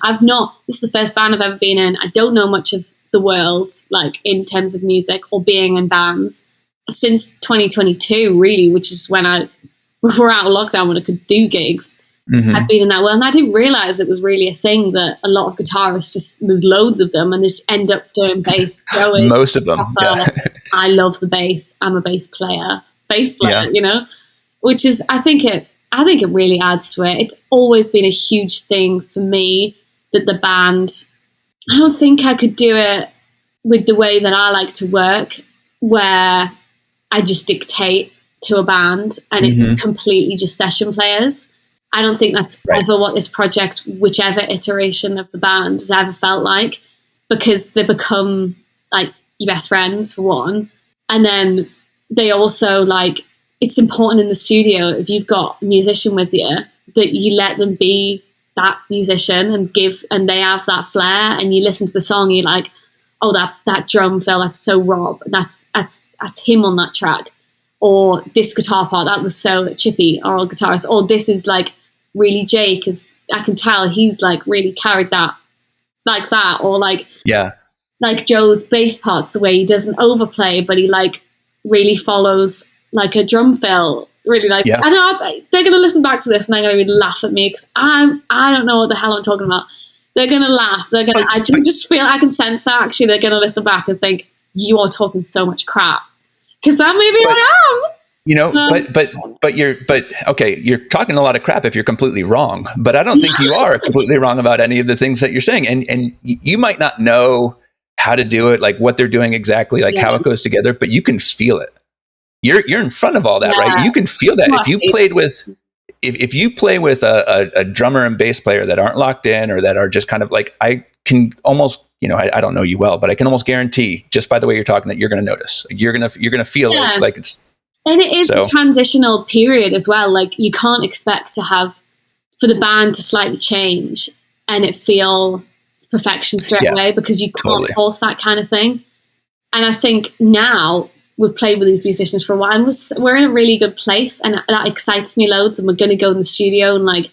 this is the first band I've ever been in. I don't know much of the world, like in terms of music or being in bands, since 2022, really, which is when we're out of lockdown, when I could do gigs. I've been in that world, and I didn't realize it was really a thing that a lot of guitarists there's loads of them, and they just end up doing bass. Most of them. I love the bass. I'm a bass player, which is, I think it really adds to it. It's always been a huge thing for me that the band, I don't think I could do it with the way that I like to work, where I just dictate to a band and it's completely just session players. I don't think that's ever what this project, whichever iteration of the band, has ever felt like, because they become like your best friends for one. And then they also like, it's important in the studio, if you've got a musician with you, that you let them be that musician and they have that flair, and you listen to the song, and you're like, oh, that drum fill, that's so Rob, that's him on that track. Or this guitar part, that was so Chippy, our old guitarist. Or this is like really Jake, because I can tell he's like really carried that like that. Or like Joe's bass parts, the way he doesn't overplay, but he like really follows like a drum fill. Really like, I don't know, they're going to listen back to this and they're going to laugh at me, because I don't know what the hell I'm talking about. They're going to laugh. I just feel, I can sense that actually they're going to listen back and think, you are talking so much crap. Because I am. Okay, you're talking a lot of crap if you're completely wrong, but I don't think you are completely wrong about any of the things that you're saying. And you might not know how to do it, like what they're doing exactly, like how it goes together, but you can feel it. You're in front of all that, right? You can feel that. If you play with a drummer and bass player that aren't locked in, or that are just kind of like, I can almost, I don't know you well, but I can almost guarantee just by the way you're talking that you're going to notice. You're going to feel it, like it's. And it is a transitional period as well. Like, you can't expect for the band to slightly change and it feel perfection straight away, because you can't force that kind of thing. And I think now we've played with these musicians for a while, and we're in a really good place, and that excites me loads, and we're going to go in the studio and like,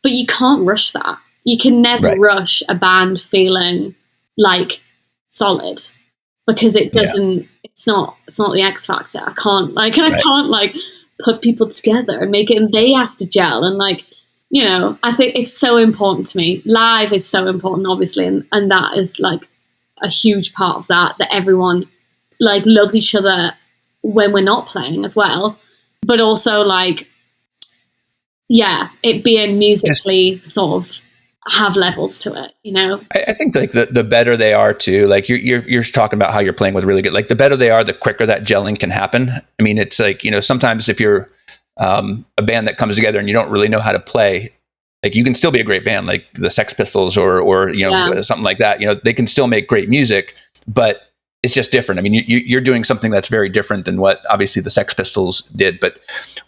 but you can't rush that. You can never rush a band feeling like solid, because it doesn't, it's not the X factor. I can't put people together and make it, and they have to gel. And like, I think it's so important to me. Live is so important, obviously. And that is like a huge part of that everyone like loves each other when we're not playing as well. But also like, it being musically sort of have levels to it, I think like the better they are too, like you're talking about how you're playing with really good, like the better they are, the quicker that gelling can happen. I mean, it's like, sometimes if you're a band that comes together and you don't really know how to play, like you can still be a great band, like the Sex Pistols or something like that, they can still make great music, but it's just different. I mean, you're doing something that's very different than what obviously the Sex Pistols did. But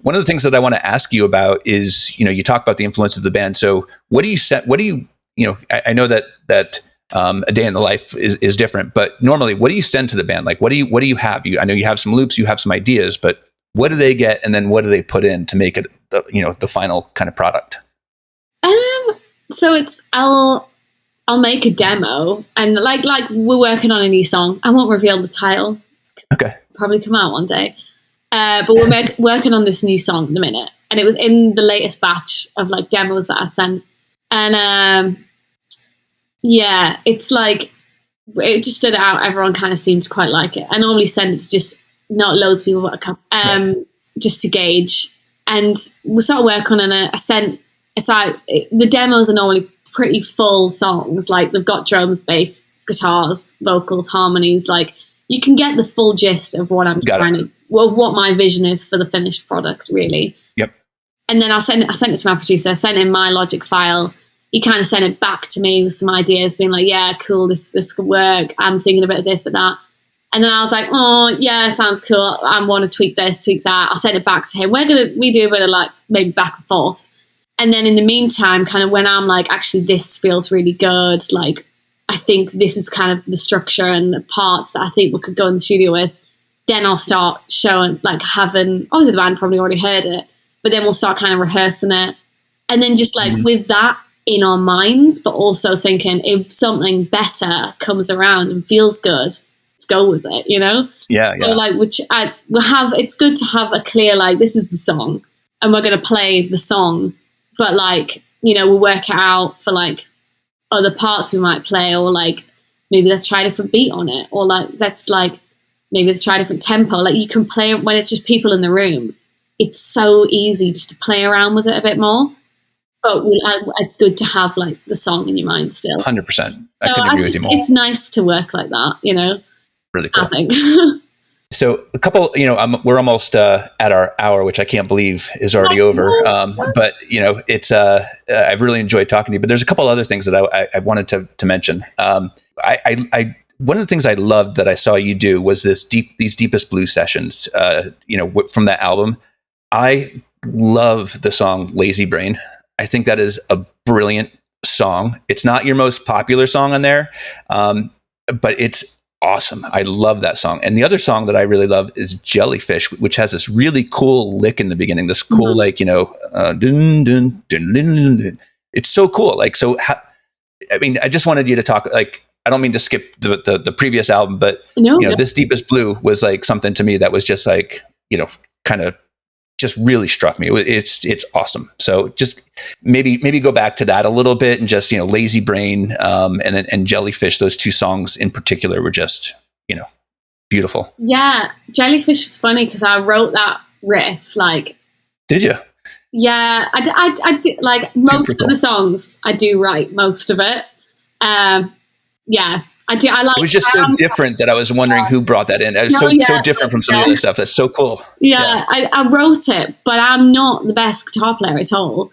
one of the things that I want to ask you about is, you talk about the influence of the band. So what do you set? What do you, I know that A Day in the Life is different, but normally what do you send to the band? Like, what do you have? I know you have some loops, you have some ideas, but what do they get? And then what do they put in to make it, the final kind of product? So I'll make a demo, and like we're working on a new song. I won't reveal the title. Okay. Probably come out one day. But we're working on this new song in a minute, and it was in the latest batch of like demos that I sent. And it's like it just stood out. Everyone kind of seemed to quite like it. I normally send it to just not loads of people, but a couple, just to gauge. And we started working on it. I sent aside the demos are normally pretty full songs, like they've got drums, bass, guitars, vocals, harmonies. Like you can get the full gist of what I'm of what my vision is for the finished product, really. Yep. And then I sent it to my producer. I sent him my Logic file. He kind of sent it back to me with some ideas, being like, "Yeah, cool, this could work. I'm thinking a bit of this, but that." And then I was like, "Oh, yeah, sounds cool. I want to tweak this, tweak that." I sent it back to him. We do a bit of like maybe back and forth. And then in the meantime, kind of when I'm like, actually, this feels really good. Like, I think this is kind of the structure and the parts that I think we could go in the studio with. Then I'll start showing, like having, obviously the band probably already heard it, but then we'll start kind of rehearsing it. And then just like with that in our minds, but also thinking if something better comes around and feels good, let's go with it, Yeah. So like, it's good to have a clear, like, this is the song and we're going to play the song. But like, we'll work it out for like other parts we might play, or like maybe let's try a different beat on it, or like maybe let's try a different tempo. Like you can play when it's just people in the room. It's so easy just to play around with it a bit more. But it's good to have like the song in your mind still. 100%. I couldn't agree with you more. It's nice to work like that, Really cool. I think. So a couple, we're almost at our hour, which I can't believe is already over. But it's I've really enjoyed talking to you. But there's a couple other things that I wanted to mention. I one of the things I loved that I saw you do was these Deepest Blues sessions. From that album, I love the song Lazy Brain. I think that is a brilliant song. It's not your most popular song on there, but it's awesome. I love that song. And the other song that I really love is Jellyfish, which has this really cool lick in the beginning, this cool, like, dun, dun, dun, dun, dun, dun. It's so cool. Like, I just wanted you to talk, like, I don't mean to skip the previous album, but this Deepest Blue was like something to me that was just like, kind of just really struck me. It's awesome. So just maybe go back to that a little bit, and just, Lazy Brain, and Jellyfish, those two songs in particular were just, beautiful. Yeah. Jellyfish was funny because I wrote that riff, like. Did you? Yeah. I did, like most of the songs I do write most of it. Yeah. I do. I like. It was just so different that I was wondering who brought that in. It was so different from some of the other stuff. That's so cool. Yeah, I wrote it, but I'm not the best guitar player at all.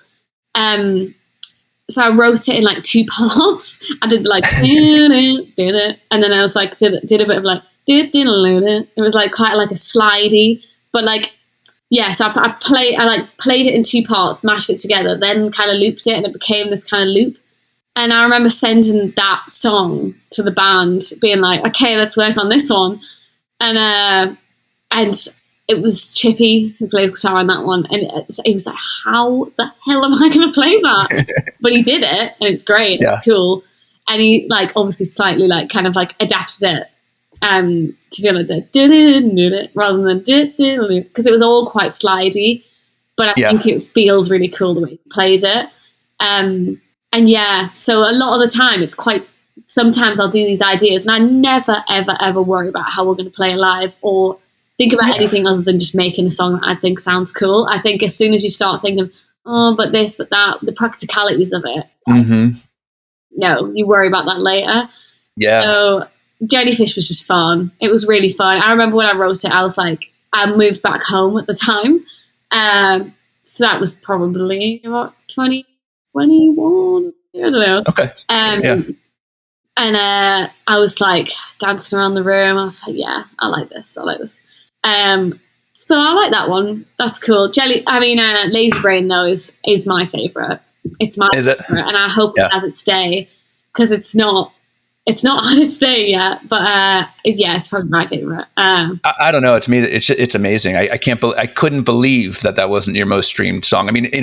So I wrote it in like two parts. I did like did it, and then I was like did a bit of like did it. It was like quite like a slidey, but like so I played it in two parts, mashed it together, then kind of looped it, and it became this kind of loop. And I remember sending that song to the band, being like, "Okay, let's work on this one." And it was Chippy who plays guitar on that one, and it was like, "How the hell am I going to play that?" But he did it, and it's great, it's cool. And he like obviously slightly like kind of like adapted it to do it rather than because it was all quite slidey, but I think it feels really cool the way he played it. And so a lot of the time it's quite, sometimes I'll do these ideas and I never, ever, ever worry about how we're going to play it live or think about anything other than just making a song that I think sounds cool. I think as soon as you start thinking, but this, but that, the practicalities of it, no, you worry about that later. Yeah. So Jellyfish was just fun. It was really fun. I remember when I wrote it, I was like, I moved back home at the time. So that was probably about 2021. I don't know. Okay. And I was like dancing around the room. I was like, yeah, I like this. So I like that one. That's cool. Lazy Brain though is my favorite. It's my favorite, and I hope it has its day, because it's not on its day yet. But it's probably my favorite. I don't know. To me, it's amazing. I couldn't believe that wasn't your most streamed song. I mean, I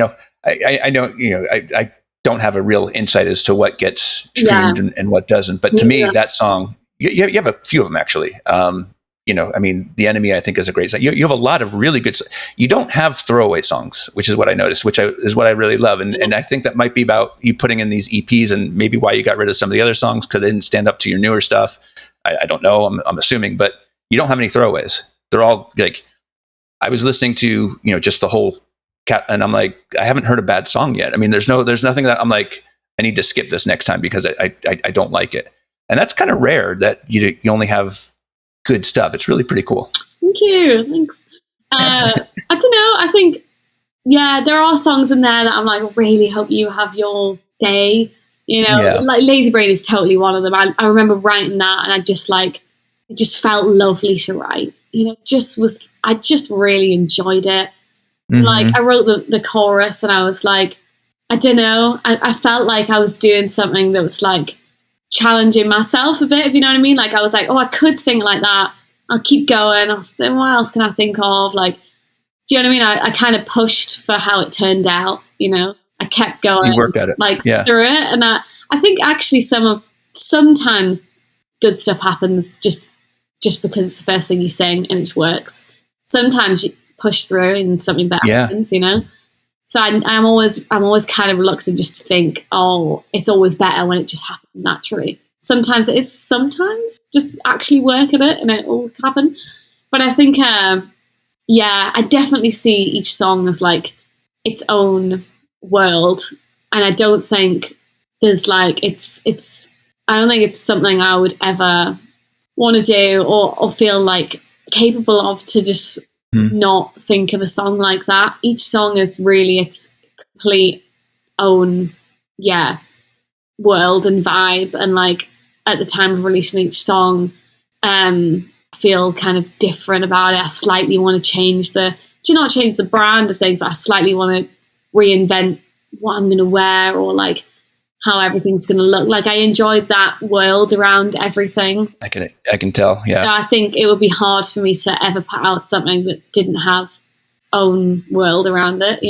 know, I don't have a real insight as to what gets streamed and what doesn't. But to me, that song, you have a few of them actually. The Enemy, I think, is a great song. You have a lot of really good. You don't have throwaway songs, which is what I noticed, is what I really love. And I think that might be about you putting in these EPs, and maybe why you got rid of some of the other songs, because they didn't stand up to your newer stuff. I don't know. I'm assuming, but you don't have any throwaways. They're all like, I was listening to, just the whole cat, and I'm like, I haven't heard a bad song yet. I mean, there's nothing that I'm like, I need to skip this next time because I don't like it. And that's kind of rare that you only have good stuff. It's really pretty cool. Thank you. Thanks. I don't know. I think, there are songs in there that I'm like, really hope you have your day. Like Lazy Brain is totally one of them. I remember writing that, and I just like, it just felt lovely to write. I just really enjoyed it. Mm-hmm. Like I wrote the chorus, and I was like, I don't know. I felt like I was doing something that was like challenging myself a bit, if you know what I mean. Like I was like, oh, I could sing like that. I'll keep going. I was thinking, what else can I think of? Like, do you know what I mean? I kind of pushed for how it turned out. I kept going. You worked at it, through it, and I think actually sometimes good stuff happens just because it's the first thing you sing and it works. Sometimes you push through and something better happens. So I'm always kind of reluctant just to think, oh, it's always better when it just happens naturally. Sometimes it is, sometimes just actually work at it and it will happen. But I think, I definitely see each song as like its own world. And I don't think there's like, I don't think it's something I would ever want to do or feel like capable of, to just not think of a song like that. Each song is really its complete own world and vibe, and like at the time of releasing each song, feel kind of different about it. I slightly want to change not change the brand of things, but I slightly want to reinvent what I'm going to wear, or like how everything's going to look. Like I enjoyed that world around everything. I can tell. Yeah. So I think it would be hard for me to ever put out something that didn't have own world around it,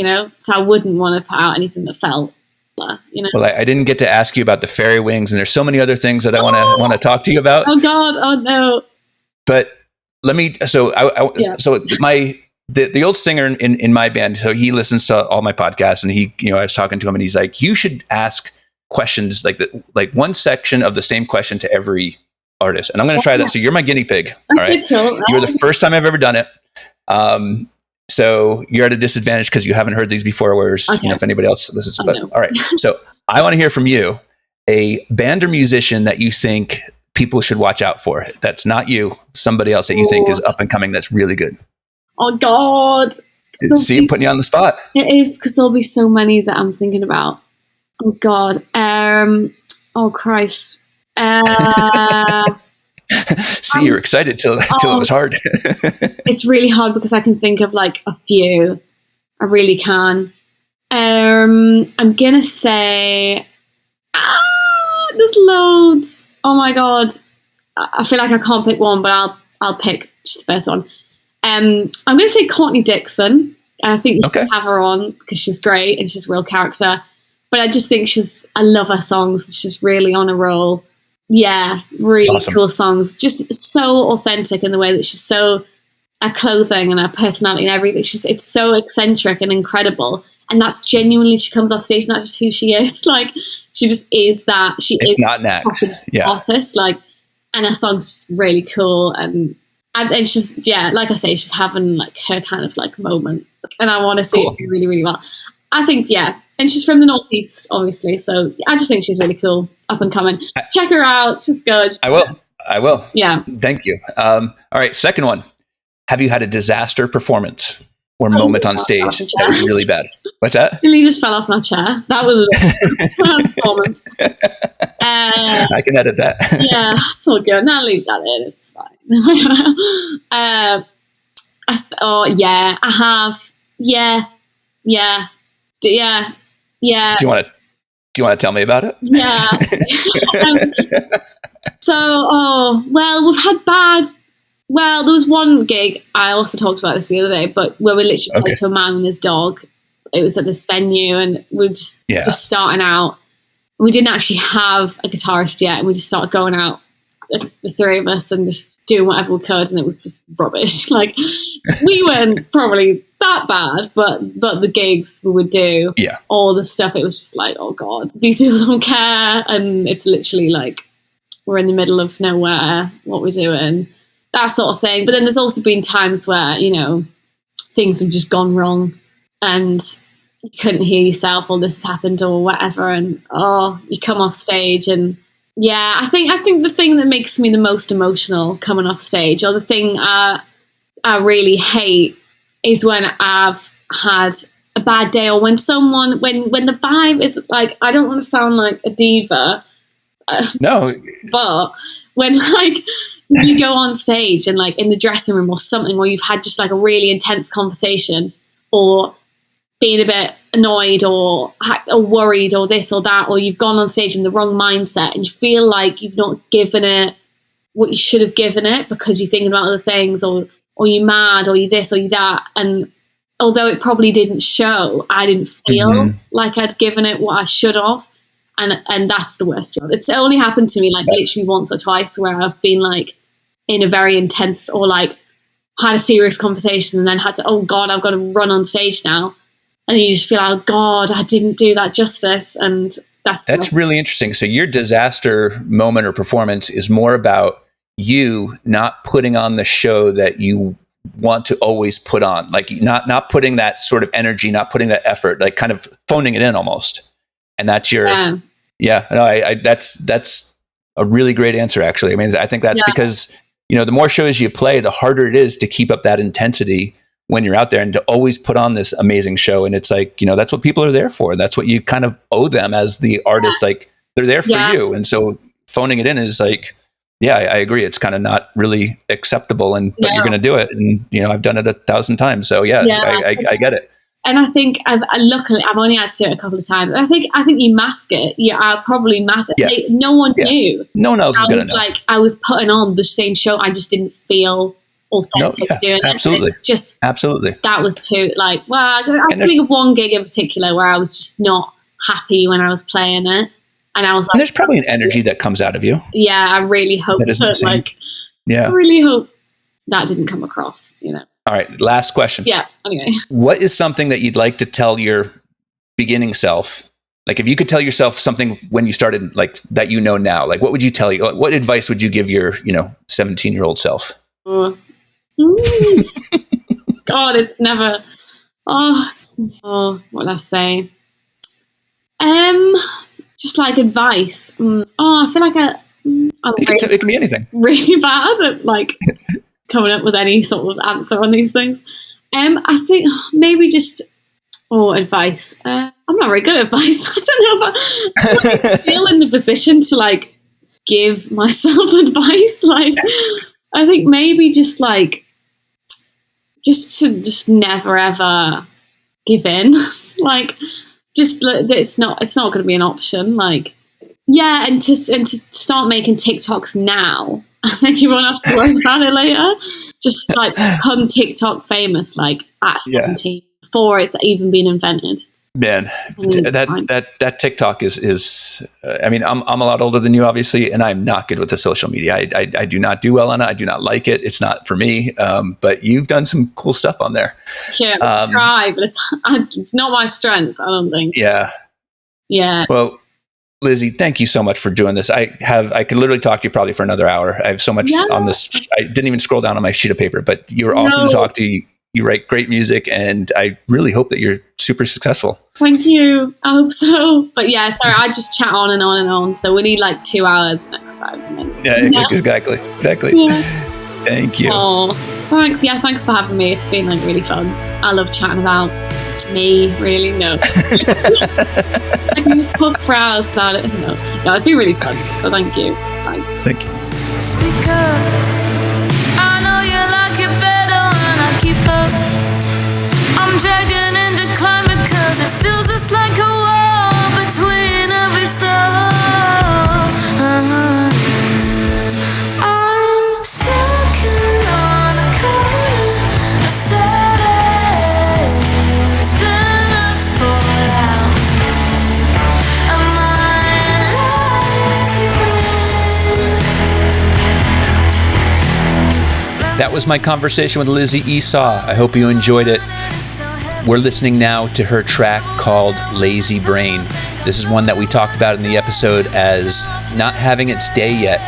So I wouldn't want to put out anything that felt, Well, I didn't get to ask you about the fairy wings, and there's so many other things that I want to talk to you about. Oh God. Oh no. But let me, so the old singer in my band, so he listens to all my podcasts, and he, I was talking to him, and he's like, you should ask questions like one section of the same question to every artist. And I'm going to try that. So you're my guinea pig. All right. Cool. You're the first time I've ever done it. So you're at a disadvantage because you haven't heard these before, whereas, if anybody else listens to it. All right. So I want to hear from you a band or musician that you think people should watch out for. That's not you, somebody else that you think is up and coming that's really good. Oh God. See, I'm putting you on the spot. It is, because there'll be so many that I'm thinking about. Oh God. Oh Christ. See, you're excited till it was hard. It's really hard because I can think of like a few. I really can. I'm gonna say, there's loads. Oh my God. I feel like I can't pick one, but I'll pick just the first one. I'm gonna say Courtney Dixon. I think you should have her on because she's great and she's a real character. But I just think I love her songs. She's really on a roll. Yeah, really awesome. Cool songs. Just so authentic in the way that she's so, her clothing and her personality and everything. It's so eccentric and incredible. And that's genuinely, she comes off stage and that's just who she is. Like, she just is that. It's not an act. Artist. Like, and her song's just really cool. And she's, like I say, she's having like her kind of like moment. And I want to see it do really, really well. I think, and she's from the Northeast, obviously. So I just think she's really cool, up and coming. Check her out. She's good. I will. Yeah. Thank you. All right. Second one. Have you had a disaster performance or moment on stage that was really bad? What's that? Really just fell off my chair. That was a performance. I can edit that. Yeah, it's all good. Now leave that in. It's fine. I have. Yeah. Do you want to tell me about it? Yeah. We've had bad. Well, there was one gig, I also talked about this the other day, but where we literally played to a man and his dog. It was at this venue, and we were just starting out. We didn't actually have a guitarist yet, and we just started going out, the three of us, and just doing whatever we could, and it was just rubbish. Like, we weren't probably that bad, but the gigs we would do, all the stuff, it was just like, oh God, these people don't care, and it's literally like, we're in the middle of nowhere, what we're doing, that sort of thing. But then there's also been times where, you know, things have just gone wrong and you couldn't hear yourself, or this has happened or whatever, and you come off stage, and I think the thing that makes me the most emotional coming off stage, or the thing I really hate, is when I've had a bad day, or when the vibe is like, I don't want to sound like a diva, no, but when like you go on stage and like in the dressing room or something, or you've had just like a really intense conversation, or being a bit annoyed or worried or this or that, or you've gone on stage in the wrong mindset and you feel like you've not given it what you should have given it because you're thinking about other things, or you're mad, or you're this or you're that. And although it probably didn't show, I didn't feel like I'd given it what I should have. And that's the worst job. It's only happened to me like literally once or twice, where I've been like in a very intense, or like had a serious conversation and then had to, oh God, I've got to run on stage now. And you just feel, oh God, I didn't do that justice. And that's really interesting. So your disaster moment or performance is more about you not putting on the show that you want to always put on, like not putting that sort of energy, not putting that effort, like kind of phoning it in almost. And that's your, that's a really great answer, actually. I mean, I think that's because, you know, the more shows you play, the harder it is to keep up that intensity when you're out there and to always put on this amazing show. And it's like, you know, that's what people are there for. That's what you kind of owe them as the artist. Like, they're there for you. And so phoning it in is like, I agree. It's kind of not really acceptable, but you're going to do it. And, you know, I've done it 1,000 times. So I get it. And I think luckily I've only had to do it a couple of times. I think you mask it. I probably mask it. Yeah. Like, no one knew. No one else is going to know. Like, I was putting on the same show. I just didn't feel authentic doing absolutely. it. It's just absolutely. That was too like. Well, I can think of one gig in particular where I was just not happy when I was playing it, and I was like, and there's probably an energy that comes out of you. Yeah, I really hope that I really hope that didn't come across. You know. All right, last question. Yeah, anyway. What is something that you'd like to tell your beginning self? Like, if you could tell yourself something when you started, like, that you know now, like, what would you tell you? What advice would you give your, 17-year-old self? God, it's never... what did I say? Just like advice. I feel like it can be anything. Really bad at, like... coming up with any sort of answer on these things. I think maybe just advice. I'm not very good at advice. I don't know if I feel in the position to like give myself advice. Like, I think maybe just to never ever give in. Like, just it's not going to be an option. Like, and to start making TikToks now. I think you won't have to worry about it later. Just like become TikTok famous, like at 17, before it's even been invented. Man, that TikTok is. I mean, I'm a lot older than you, obviously, and I'm not good with the social media. I do not do well on it. I do not like it. It's not for me. But you've done some cool stuff on there. Yeah, I try, but it's not my strength. I don't think. Yeah. Well, Lizzie, thank you so much for doing this. I could literally talk to you probably for another hour. I have so much on this. I didn't even scroll down on my sheet of paper, but you were awesome to talk to. You write great music, and I really hope that you're super successful. Thank you. I hope so. But sorry, I just chat on and on and on. So we need like 2 hours next time. Exactly. Yeah. Thank you. Oh, thanks. Yeah, thanks for having me. It's been like really fun. I love chatting about me, really? No. I can just talk for hours about it. No, it's been really fun. So thank you. Thanks. Thank you. Speak up. I know you like it better when I keep up. I'm dragging in decline because it feels just like a wall between every thought. I'm stuck on a corner. I said it's been a fallout with me. Am I lying? That was my conversation with Lizzie Esau. I hope you enjoyed it. We're listening now to her track called Lazy Brain. This is one that we talked about in the episode as not having its day yet.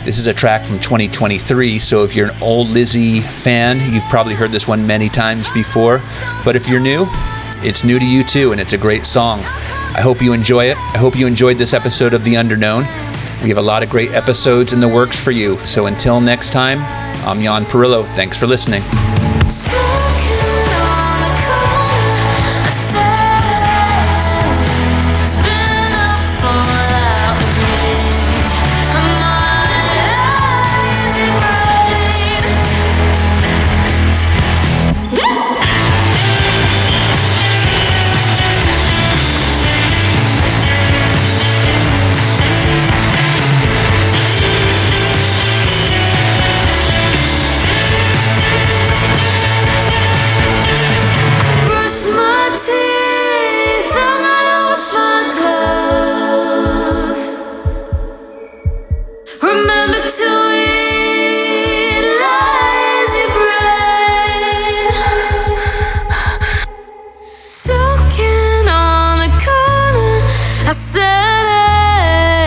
This is a track from 2023, so if you're an old Lizzie fan, you've probably heard this one many times before. But if you're new, it's new to you too, and it's a great song. I hope you enjoy it. I hope you enjoyed this episode of The Underknown. We have a lot of great episodes in the works for you. So until next time, I'm Jan Perillo. Thanks for listening. Remember to eat, lazy brain. Sulking on a corner, I said,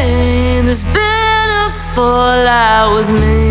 hey, there's been a fallout with me.